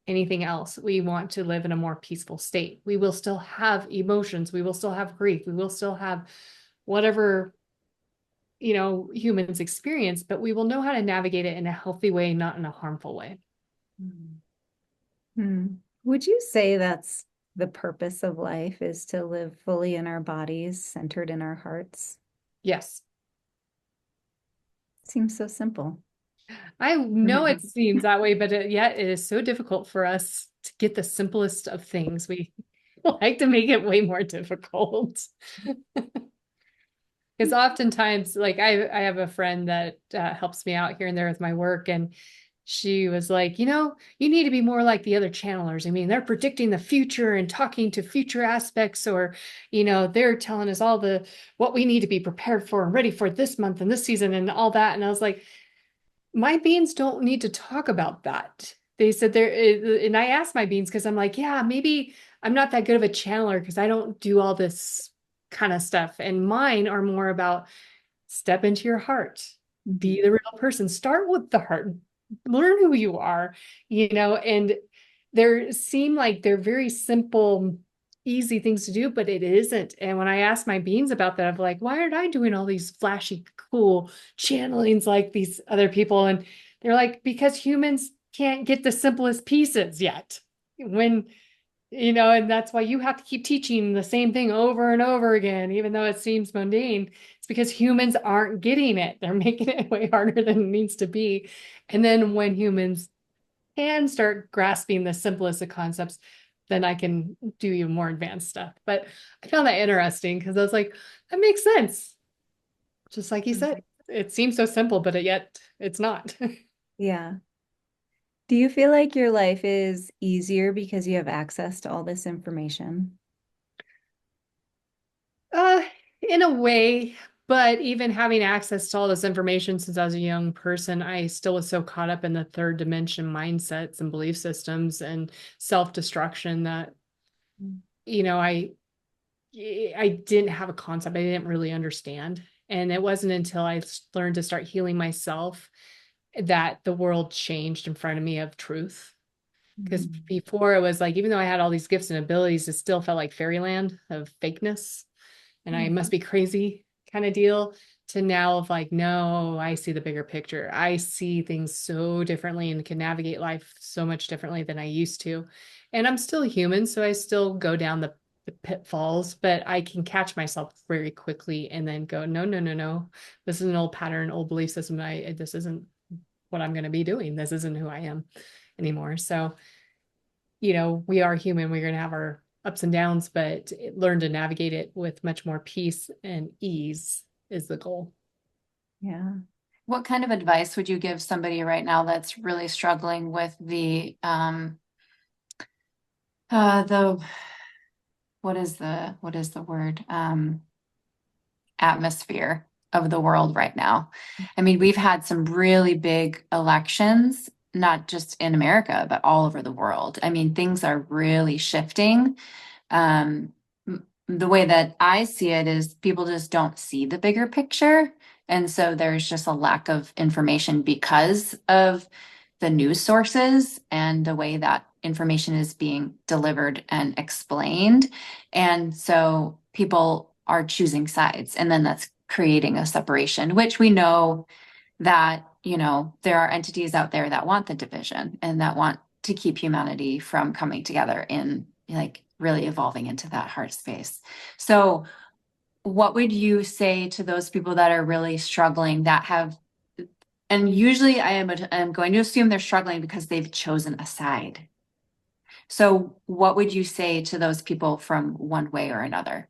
anything else. We want to live in a more peaceful state. We will still have emotions. We will still have grief. We will still have whatever, you know, humans experience, but we will know how to navigate it in a healthy way, not in a harmful way. Would you say that's the purpose of life, is to live fully in our bodies, centered in our hearts? Yes. Seems so simple. I know it seems that way, but yet it is so difficult for us to get the simplest of things. We like to make it way more difficult. Because oftentimes, like I have a friend that helps me out here and there with my work, and she was like, you know, you need to be more like the other channelers. I mean, they're predicting the future and talking to future aspects, or, you know, they're telling us all what we need to be prepared for and ready for this month and this season and all that. And I was like, my beings don't need to talk about that. They said and I asked my beings, because I'm like, yeah, maybe I'm not that good of a channeler because I don't do all this kind of stuff. And mine are more about step into your heart, be the real person, start with the heart, learn who you are, you know, and seem like they're very simple, easy things to do, but it isn't. And when I asked my beings about that, I'm like, why aren't I doing all these flashy, cool channelings like these other people? And they're like, because humans can't get the simplest pieces yet. When And that's why you have to keep teaching the same thing over and over again, even though it seems mundane. It's because humans aren't getting it. They're making it way harder than it needs to be. And then when humans can start grasping the simplest of concepts, then I can do even more advanced stuff. But I found that interesting because I was like, that makes sense. Just like you said, it seems so simple, but yet it's not. Yeah. Do you feel like your life is easier because you have access to all this information? Uh, in a way, but even having access to all this information since I was a young person, I still was so caught up in the third dimension mindsets and belief systems and self-destruction that, I didn't have a concept. I didn't really understand. And it wasn't until I learned to start healing myself that the world changed in front of me of truth. Because before it was like, even though I had all these gifts and abilities, it still felt like fairyland of fakeness. And I must be crazy kind of deal, to now of like, no, I see the bigger picture. I see things so differently and can navigate life so much differently than I used to. And I'm still human, so I still go down the pitfalls, but I can catch myself very quickly and then go, no, no, no, no. This is an old pattern, old belief system. This isn't what I'm going to be doing. This isn't who I am anymore. So, we are human. We're going to have our ups and downs, but learn to navigate it with much more peace and ease is the goal. Yeah. What kind of advice would you give somebody right now that's really struggling with the what is the word, atmosphere of the world right now? I mean, we've had some really big elections, not just in America, but all over the world. I mean, things are really shifting. The way that I see it is people just don't see the bigger picture. And so there's just a lack of information because of the news sources and the way that information is being delivered and explained. And so people are choosing sides, and then that's creating a separation, which we know that, there are entities out there that want the division and that want to keep humanity from coming together in like really evolving into that heart space. So what would you say to those people that are really struggling, that have, and usually I'm going to assume they're struggling because they've chosen a side. So what would you say to those people from one way or another?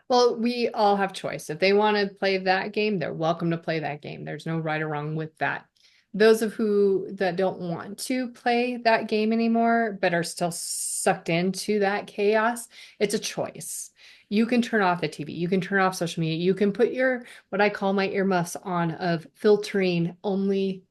Well, we all have choice. If they want to play that game, they're welcome to play that game. There's no right or wrong with that. Those of who that don't want to play that game anymore, but are still sucked into that chaos, it's a choice. You can turn off the TV. You can turn off social media. You can put what I call my earmuffs on, of filtering only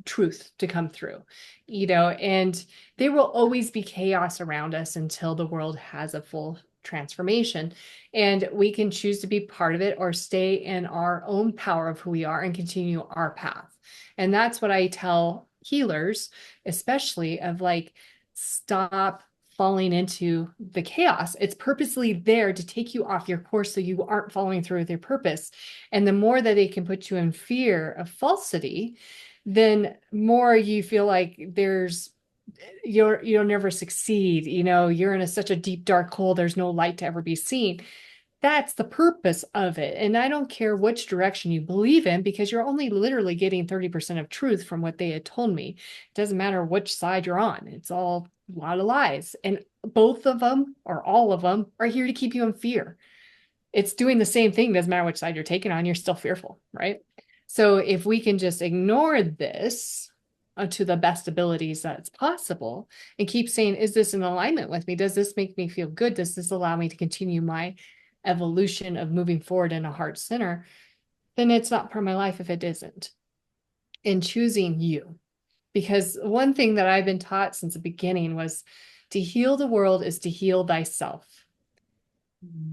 truth to come through, and there will always be chaos around us until the world has a full transformation. And we can choose to be part of it or stay in our own power of who we are and continue our path. And that's what I tell healers, especially, of like, stop falling into the chaos. It's purposely there to take you off your course so you aren't following through with your purpose. And the more that they can put you in fear of falsity, then more you feel like you'll never succeed. You're in such a deep dark hole. There's no light to ever be seen. That's the purpose of it. And I don't care which direction you believe in, because you're only literally getting 30% of truth from what they had told me. It doesn't matter which side you're on. It's all a lot of lies. And both of them, or all of them, are here to keep you in fear. It's doing the same thing. Doesn't matter which side you're taking on, you're still fearful, right? So if we can just ignore this to the best abilities that's possible, and keep saying, is this in alignment with me? Does this make me feel good? Does this allow me to continue my evolution of moving forward in a heart center? Then it's not part of my life if it isn't. And choosing you. Because one thing that I've been taught since the beginning was, to heal the world is to heal thyself.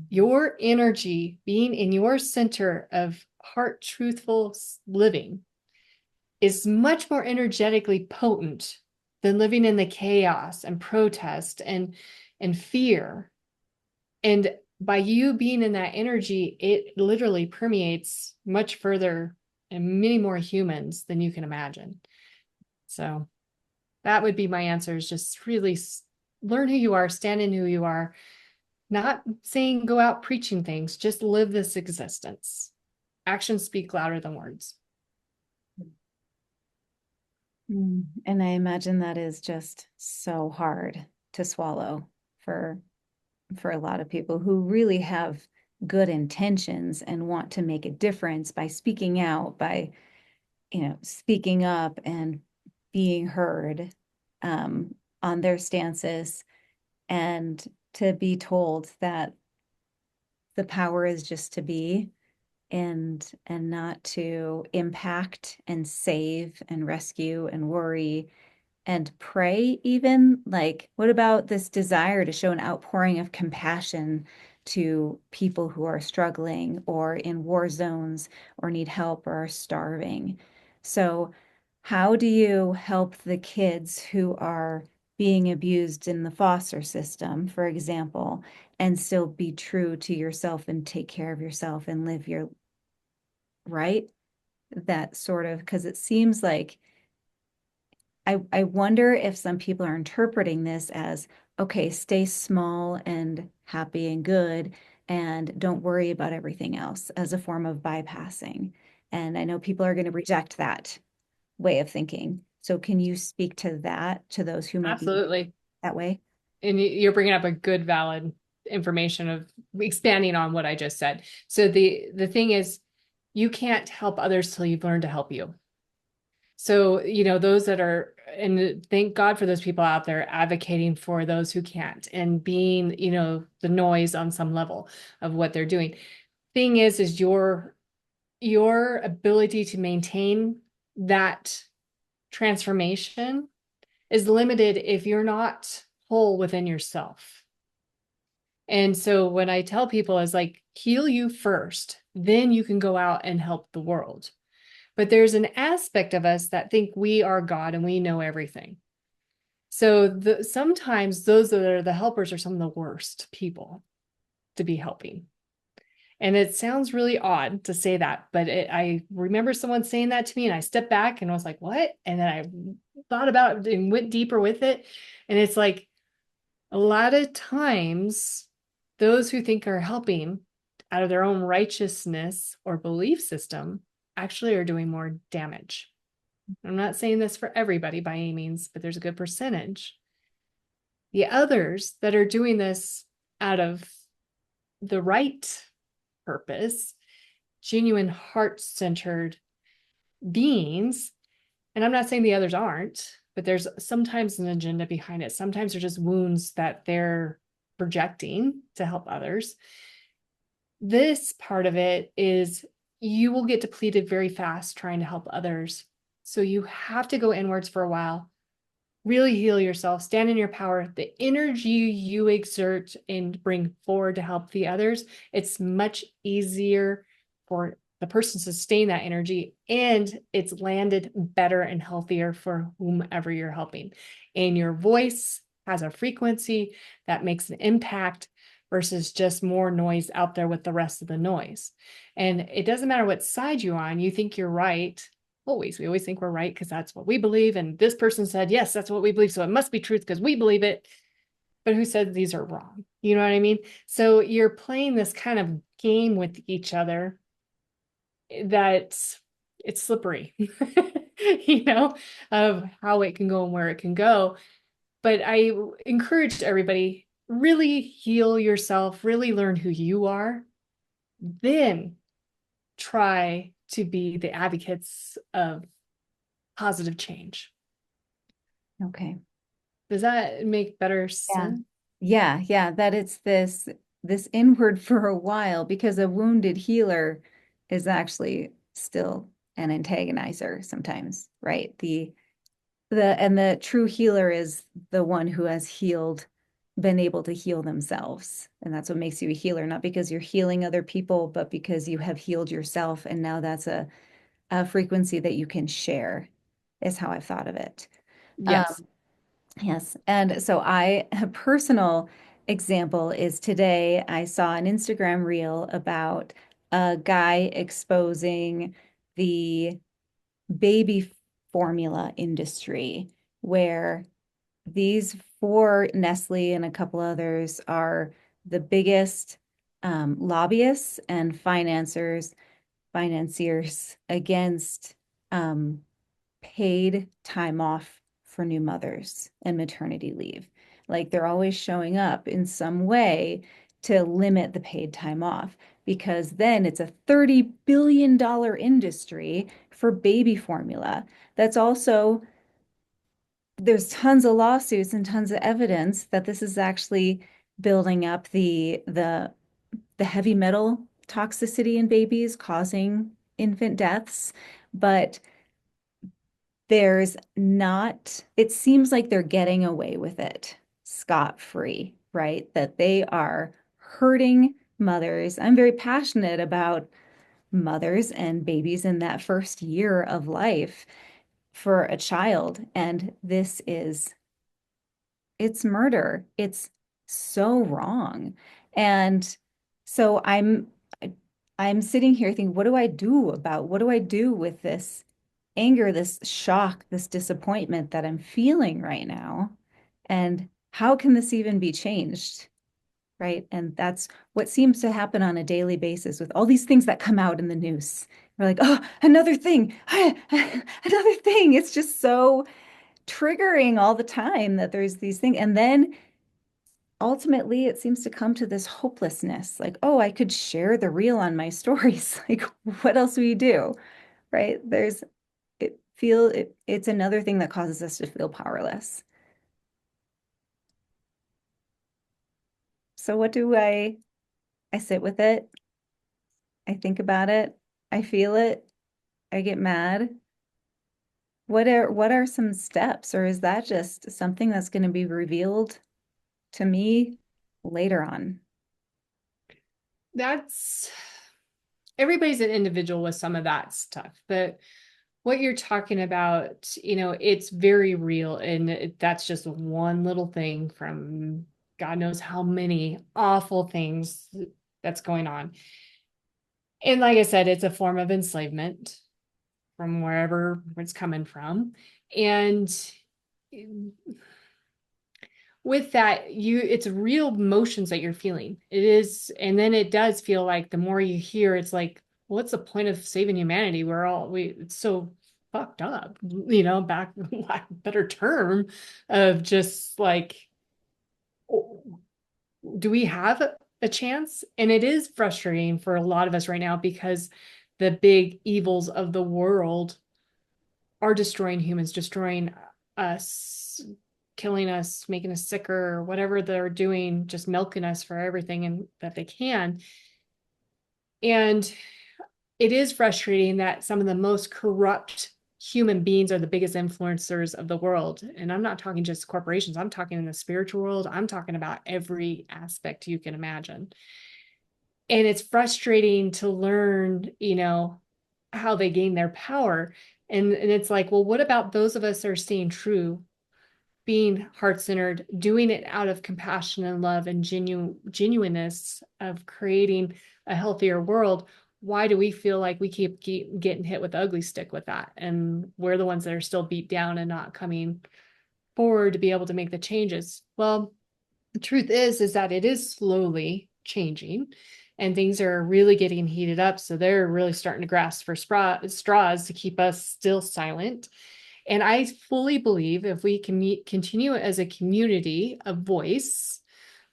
Your energy being in your center of heart truthful living is much more energetically potent than living in the chaos and protest and fear. And by you being in that energy, it literally permeates much further and many more humans than you can imagine. So that would be my answer, is just really learn who you are, stand in who you are, not saying go out preaching things, just live this existence. Actions speak louder than words. And I imagine that is just so hard to swallow for a lot of people who really have good intentions and want to make a difference by speaking out, by, speaking up and being heard on their stances, and to be told that the power is just to be and not to impact and save and rescue and worry and pray. Even, like, what about this desire to show an outpouring of compassion to people who are struggling or in war zones or need help or are starving? So how do you help the kids who are being abused in the foster system, for example, and still be true to yourself and take care of yourself and live your right? That sort of, because it seems like I wonder if some people are interpreting this as, okay, stay small and happy and good and don't worry about everything else, as a form of bypassing. And I know people are going to reject that way of thinking. So can you speak to that, to those who might be Absolutely. that way? And you're bringing up a good, valid information of expanding on what I just said. So the thing is, you can't help others till you've learned to help you. So, those that are, and thank God for those people out there advocating for those who can't and being, the noise on some level of what they're doing. Thing is your ability to maintain that transformation is limited if you're not whole within yourself. And so when I tell people is like, heal you first, then you can go out and help the world. But there's an aspect of us that think we are God and we know everything. So sometimes those that are the helpers are some of the worst people to be helping. And it sounds really odd to say that, but I remember someone saying that to me and I stepped back and I was like, what? And then I thought about it and went deeper with it. And it's like, a lot of times, those who think are helping out of their own righteousness or belief system actually are doing more damage. I'm not saying this for everybody by any means, but there's a good percentage. The others that are doing this out of the right purpose, genuine heart-centered beings, and I'm not saying the others aren't, but there's sometimes an agenda behind it. Sometimes they're just wounds that they're projecting to help others. This part of it is you will get depleted very fast trying to help others. So you have to go inwards for a while, really heal yourself, stand in your power. The energy you exert and bring forward to help the others, it's much easier for the person to sustain that energy, and it's landed better and healthier for whomever you're helping. And your voice has a frequency that makes an impact versus just more noise out there with the rest of the noise. And it doesn't matter what side you're on, you think you're right. We always think we're right because that's what we believe. And this person said, yes, that's what we believe. So it must be truth because we believe it. But who said these are wrong? You know what I mean? So you're playing this kind of game with each other that it's slippery, of how it can go and where it can go. But I encourage everybody, really heal yourself, really learn who you are, then try to be the advocates of positive change. Okay. Does that make better sense? Yeah, that it's this inward for a while, because a wounded healer is actually still an antagonizer sometimes, right? The true healer is the one who has been able to heal themselves. And that's what makes you a healer, not because you're healing other people, but because you have healed yourself. And now that's a frequency that you can share, is how I've thought of it. Yes. Yes. And so a personal example is today I saw an Instagram reel about a guy exposing the baby formula industry, where these for Nestle and a couple others are the biggest lobbyists and financiers against paid time off for new mothers and maternity leave. Like they're always showing up in some way to limit the paid time off, because then it's a $30 billion industry for baby formula. That's also, there's tons of lawsuits and tons of evidence that this is actually building up the heavy metal toxicity in babies, causing infant deaths. But there's not, it seems like they're getting away with it scot-free, right? That they are hurting mothers. I'm very passionate about mothers and babies in that first year of life for a child. And this is, it's murder. It's so wrong. And so I'm sitting here thinking, what do I do with this anger, this shock, this disappointment that I'm feeling right now? And how can this even be changed? Right. And that's what seems to happen on a daily basis with all these things that come out in the news. We're like, oh, another thing, another thing. It's just so triggering all the time that there's these things. And then ultimately it seems to come to this hopelessness, like, oh, I could share the reel on my stories. Like, what else do we do? Right? It's another thing that causes us to feel powerless. So what do I sit with it. I think about it. I feel it. I get mad. What are some steps, or is that just something that's going to be revealed to me later on? That's everybody's an individual with some of that stuff, but what you're talking about, it's very real. And that's just one little thing from God knows how many awful things that's going on. And like I said, it's a form of enslavement from wherever it's coming from. And with that, it's real emotions that you're feeling. It is, and then it does feel like the more you hear, it's like, what's the point of saving humanity? It's so fucked up, back better term of just like, do we have a chance? And it is frustrating for a lot of us right now because the big evils of the world are destroying humans, destroying us, killing us, making us sicker, whatever they're doing, just milking us for everything and that they can. And it is frustrating that some of the most corrupt human beings are the biggest influencers of the world. And I'm not talking just corporations. I'm talking in the spiritual world. I'm talking about every aspect you can imagine. And it's frustrating to learn, how they gain their power. And it's like, well, what about those of us that are staying true, being heart-centered, doing it out of compassion and love and genuineness of creating a healthier world? Why do we feel like we keep getting hit with the ugly stick with that? And we're the ones that are still beat down and not coming forward to be able to make the changes. Well, the truth is that it is slowly changing and things are really getting heated up. So they're really starting to grasp for straws to keep us still silent. And I fully believe if we can continue as a community of voice,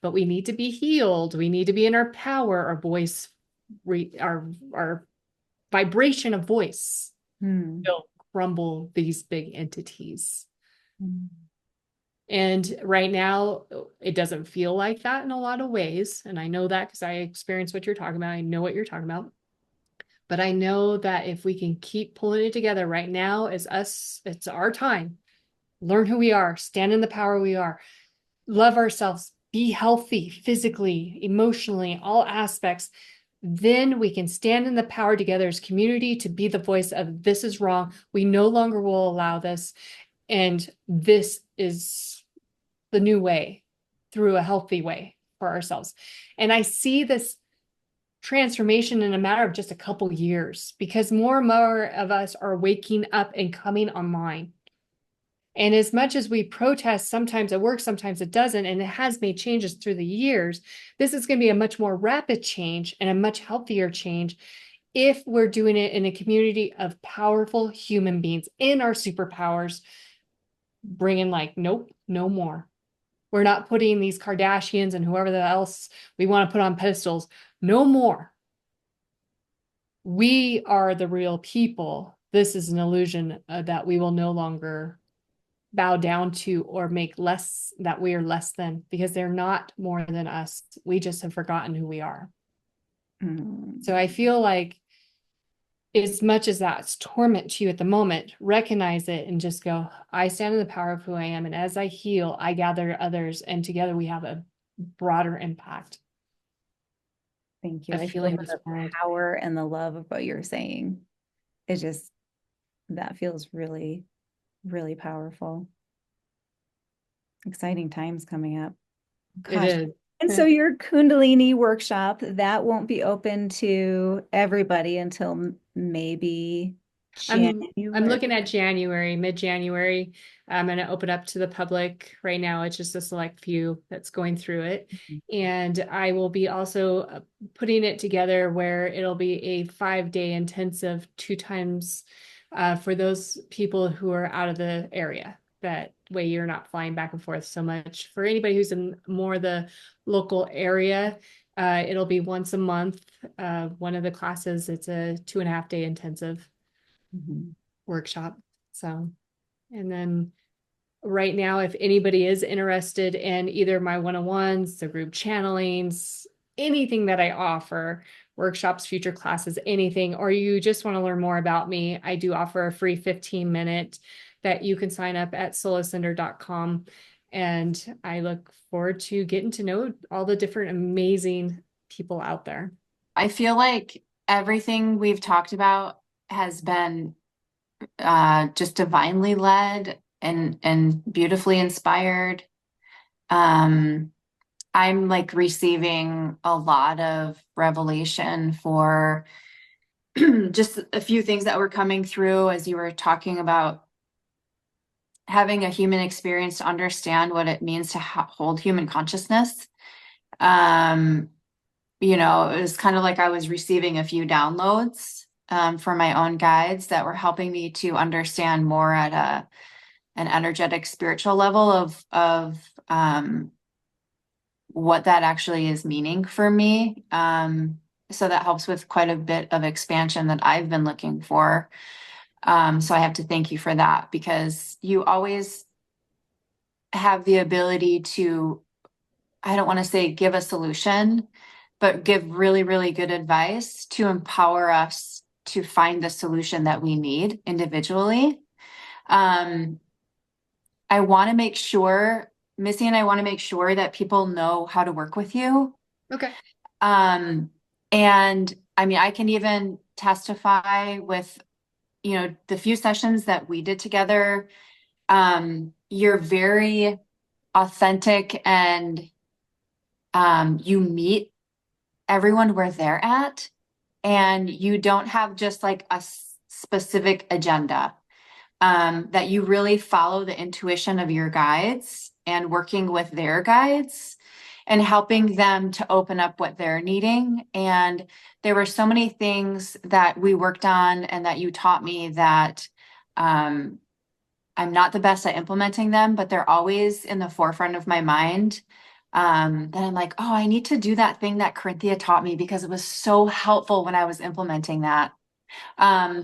but we need to be healed. We need to be in our power, our voice, our vibration of voice will crumble these big entities. And right now, it doesn't feel like that in a lot of ways. And I know that because I experience what you're talking about. I know what you're talking about. But I know that if we can keep pulling it together right now, it's our time. Learn who we are, stand in the power we are, love ourselves, be healthy physically, emotionally, all aspects. Then we can stand in the power together as community to be the voice of this is wrong. We no longer will allow this. And this is the new way through a healthy way for ourselves. And I see this transformation in a matter of just a couple years because more and more of us are waking up and coming online. And as much as we protest, sometimes it works, sometimes it doesn't, and it has made changes through the years, this is going to be a much more rapid change and a much healthier change if we're doing it in a community of powerful human beings in our superpowers, bringing like, nope, no more. We're not putting these Kardashians and whoever else we want to put on pedestals. No more. We are the real people. This is an illusion that we will no longer bow down to or make less, that we are less than, because they're not more than us. We just have forgotten who we are. So I feel like, as much as that's torment to you at the moment, recognize it and just go, I stand in the power of who I am. And as I heal, I gather others, and together we have a broader impact. Thank you. I feel like the power and the love of what you're saying. It just, that feels really, really powerful. Exciting times coming up. Gosh. It is. And so your Kundalini workshop, that won't be open to everybody until maybe January. I'm looking at January, mid-January. I'm going to open up to the public. Right now, it's just a select few that's going through it. And I will be also putting it together where it'll be a 5-day intensive 2 times for those people who are out of the area. That way you're not flying back and forth so much. For anybody who's in more the local area, it'll be once a month. One of the classes, it's a 2.5-day intensive workshop. So, and then right now, if anybody is interested in either my one-on-ones, the group channelings, anything that I offer, workshops, future classes, anything, or you just want to learn more about me, I do offer a free 15-minute that you can sign up at soulascender.com. And I look forward to getting to know all the different amazing people out there. I feel like everything we've talked about has been just divinely led and beautifully inspired. I'm like receiving a lot of revelation for just a few things that were coming through as you were talking about having a human experience to understand what it means to hold human consciousness. You know, it was kind of like I was receiving a few downloads for my own guides that were helping me to understand more at an energetic spiritual level of what that actually is meaning for me. So that helps with quite a bit of expansion that I've been looking for. So I have to thank you for that, because you always have the ability to, I don't want to say give a solution, but give really, really good advice to empower us to find the solution that we need individually. I want to make sure, Missy and I want to make sure that people know how to work with you. Okay. And I mean, I can even testify with, you know, the few sessions that we did together. You're very authentic, and you meet everyone where they're at, and you don't have just like a specific agenda, that you really follow the intuition of your guides and working with their guides and helping them to open up what they're needing. And there were so many things that we worked on and that you taught me that I'm not the best at implementing them, but they're always in the forefront of my mind. Then I'm like, oh, I need to do that thing that Corynthia taught me because it was so helpful when I was implementing that.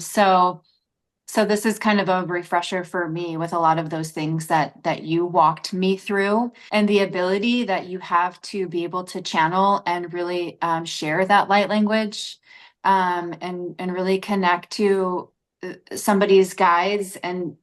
So this is kind of a refresher for me with a lot of those things that you walked me through, and the ability that you have to be able to channel and really share that light language, and really connect to somebody's guides and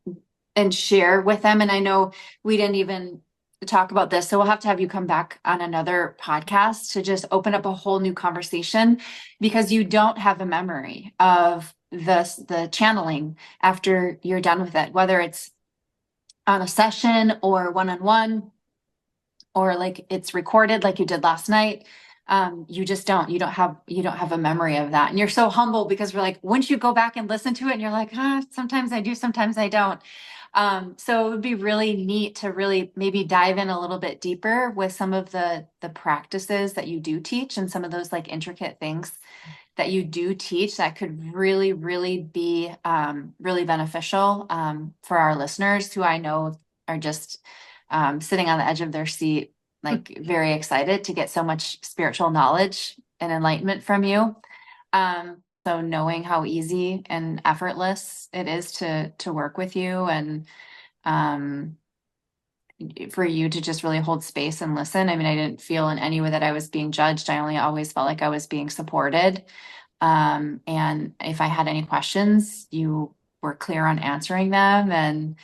share with them. And I know we didn't even talk about this, so we'll have to have you come back on another podcast to just open up a whole new conversation, because you don't have a memory of the channeling after you're done with it, whether it's on a session or one-on-one, or like it's recorded like you did last night. You just don't, you don't have a memory of that. And you're so humble because we're like, once you go back and listen to it and you're like, sometimes I do, sometimes I don't. So it would be really neat to really maybe dive in a little bit deeper with some of the practices that you do teach and some of those like intricate things that you do teach that could really, really be really beneficial for our listeners who I know are just sitting on the edge of their seat, like very excited to get so much spiritual knowledge and enlightenment from you. So knowing how easy and effortless it is to work with you, and for you to just really hold space and listen. I mean, I didn't feel in any way that I was being judged. I only always felt like I was being supported. And if I had any questions, you were clear on answering them, and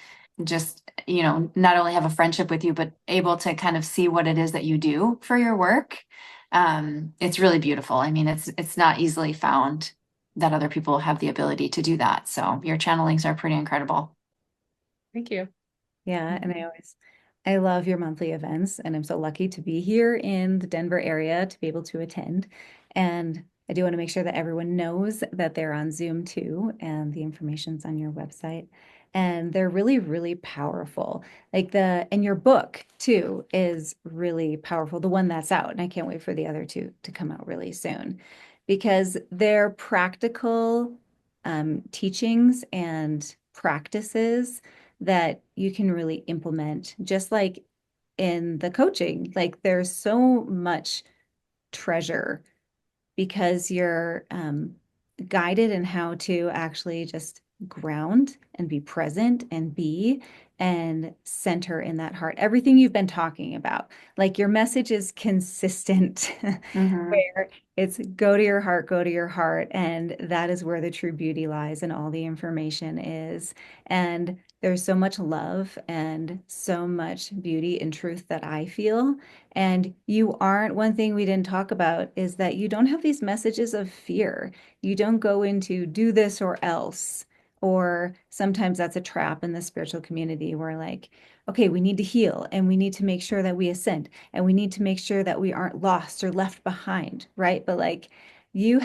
just, not only have a friendship with you, but able to kind of see what it is that you do for your work. It's really beautiful. I mean, it's not easily found that other people have the ability to do that. So your channelings are pretty incredible. Thank you. Yeah, and I love your monthly events, and I'm so lucky to be here in the Denver area to be able to attend. And I do want to make sure that everyone knows that they're on Zoom too, and the information's on your website. And they're really, really powerful. And your book too is really powerful, the one that's out. And I can't wait for the other two to come out really soon, because they're practical teachings and practices that you can really implement, just like in the coaching. Like there's so much treasure because you're guided in how to actually just ground and be present and center in that heart. Everything you've been talking about, like your message is consistent, where it's go to your heart. And that is where the true beauty lies and all the information is. And there's so much love and so much beauty and truth that I feel. And one thing we didn't talk about is that you don't have these messages of fear. You don't go into do this or else. Or sometimes that's a trap in the spiritual community where like, okay, we need to heal and we need to make sure that we ascend and we need to make sure that we aren't lost or left behind, right? But like you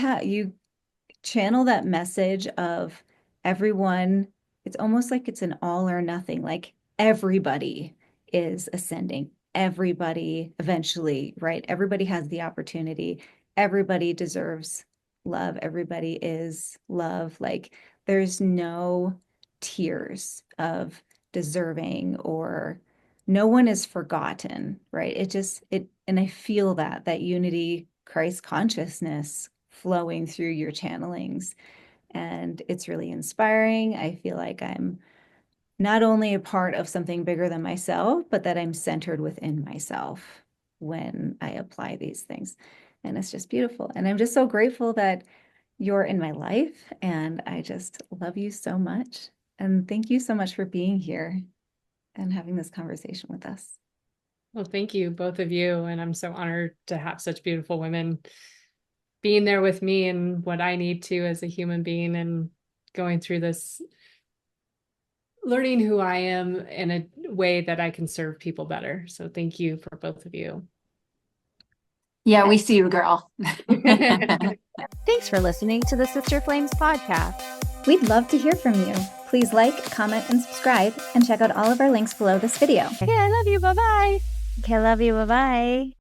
channel that message of everyone. It's almost like it's an all or nothing. Like everybody is ascending. Everybody eventually, right? Everybody has the opportunity. Everybody deserves love. Everybody is love. Like there's no tiers of deserving, or no one is forgotten, right? And I feel that unity, Christ consciousness flowing through your channelings. And it's really inspiring. I feel like I'm not only a part of something bigger than myself, but that I'm centered within myself when I apply these things. And it's just beautiful. And I'm just so grateful that you're in my life. And I just love you so much. And thank you so much for being here and having this conversation with us. Well, thank you, both of you. And I'm so honored to have such beautiful women being there with me and what I need to as a human being, and going through this, learning who I am in a way that I can serve people better. So thank you for both of you. Yeah, we see you, girl. Thanks for listening to the Sister Flames podcast. We'd love to hear from you. Please like, comment, and subscribe, and check out all of our links below this video. Okay, I love you. Bye-bye. Okay, I love you. Bye-bye.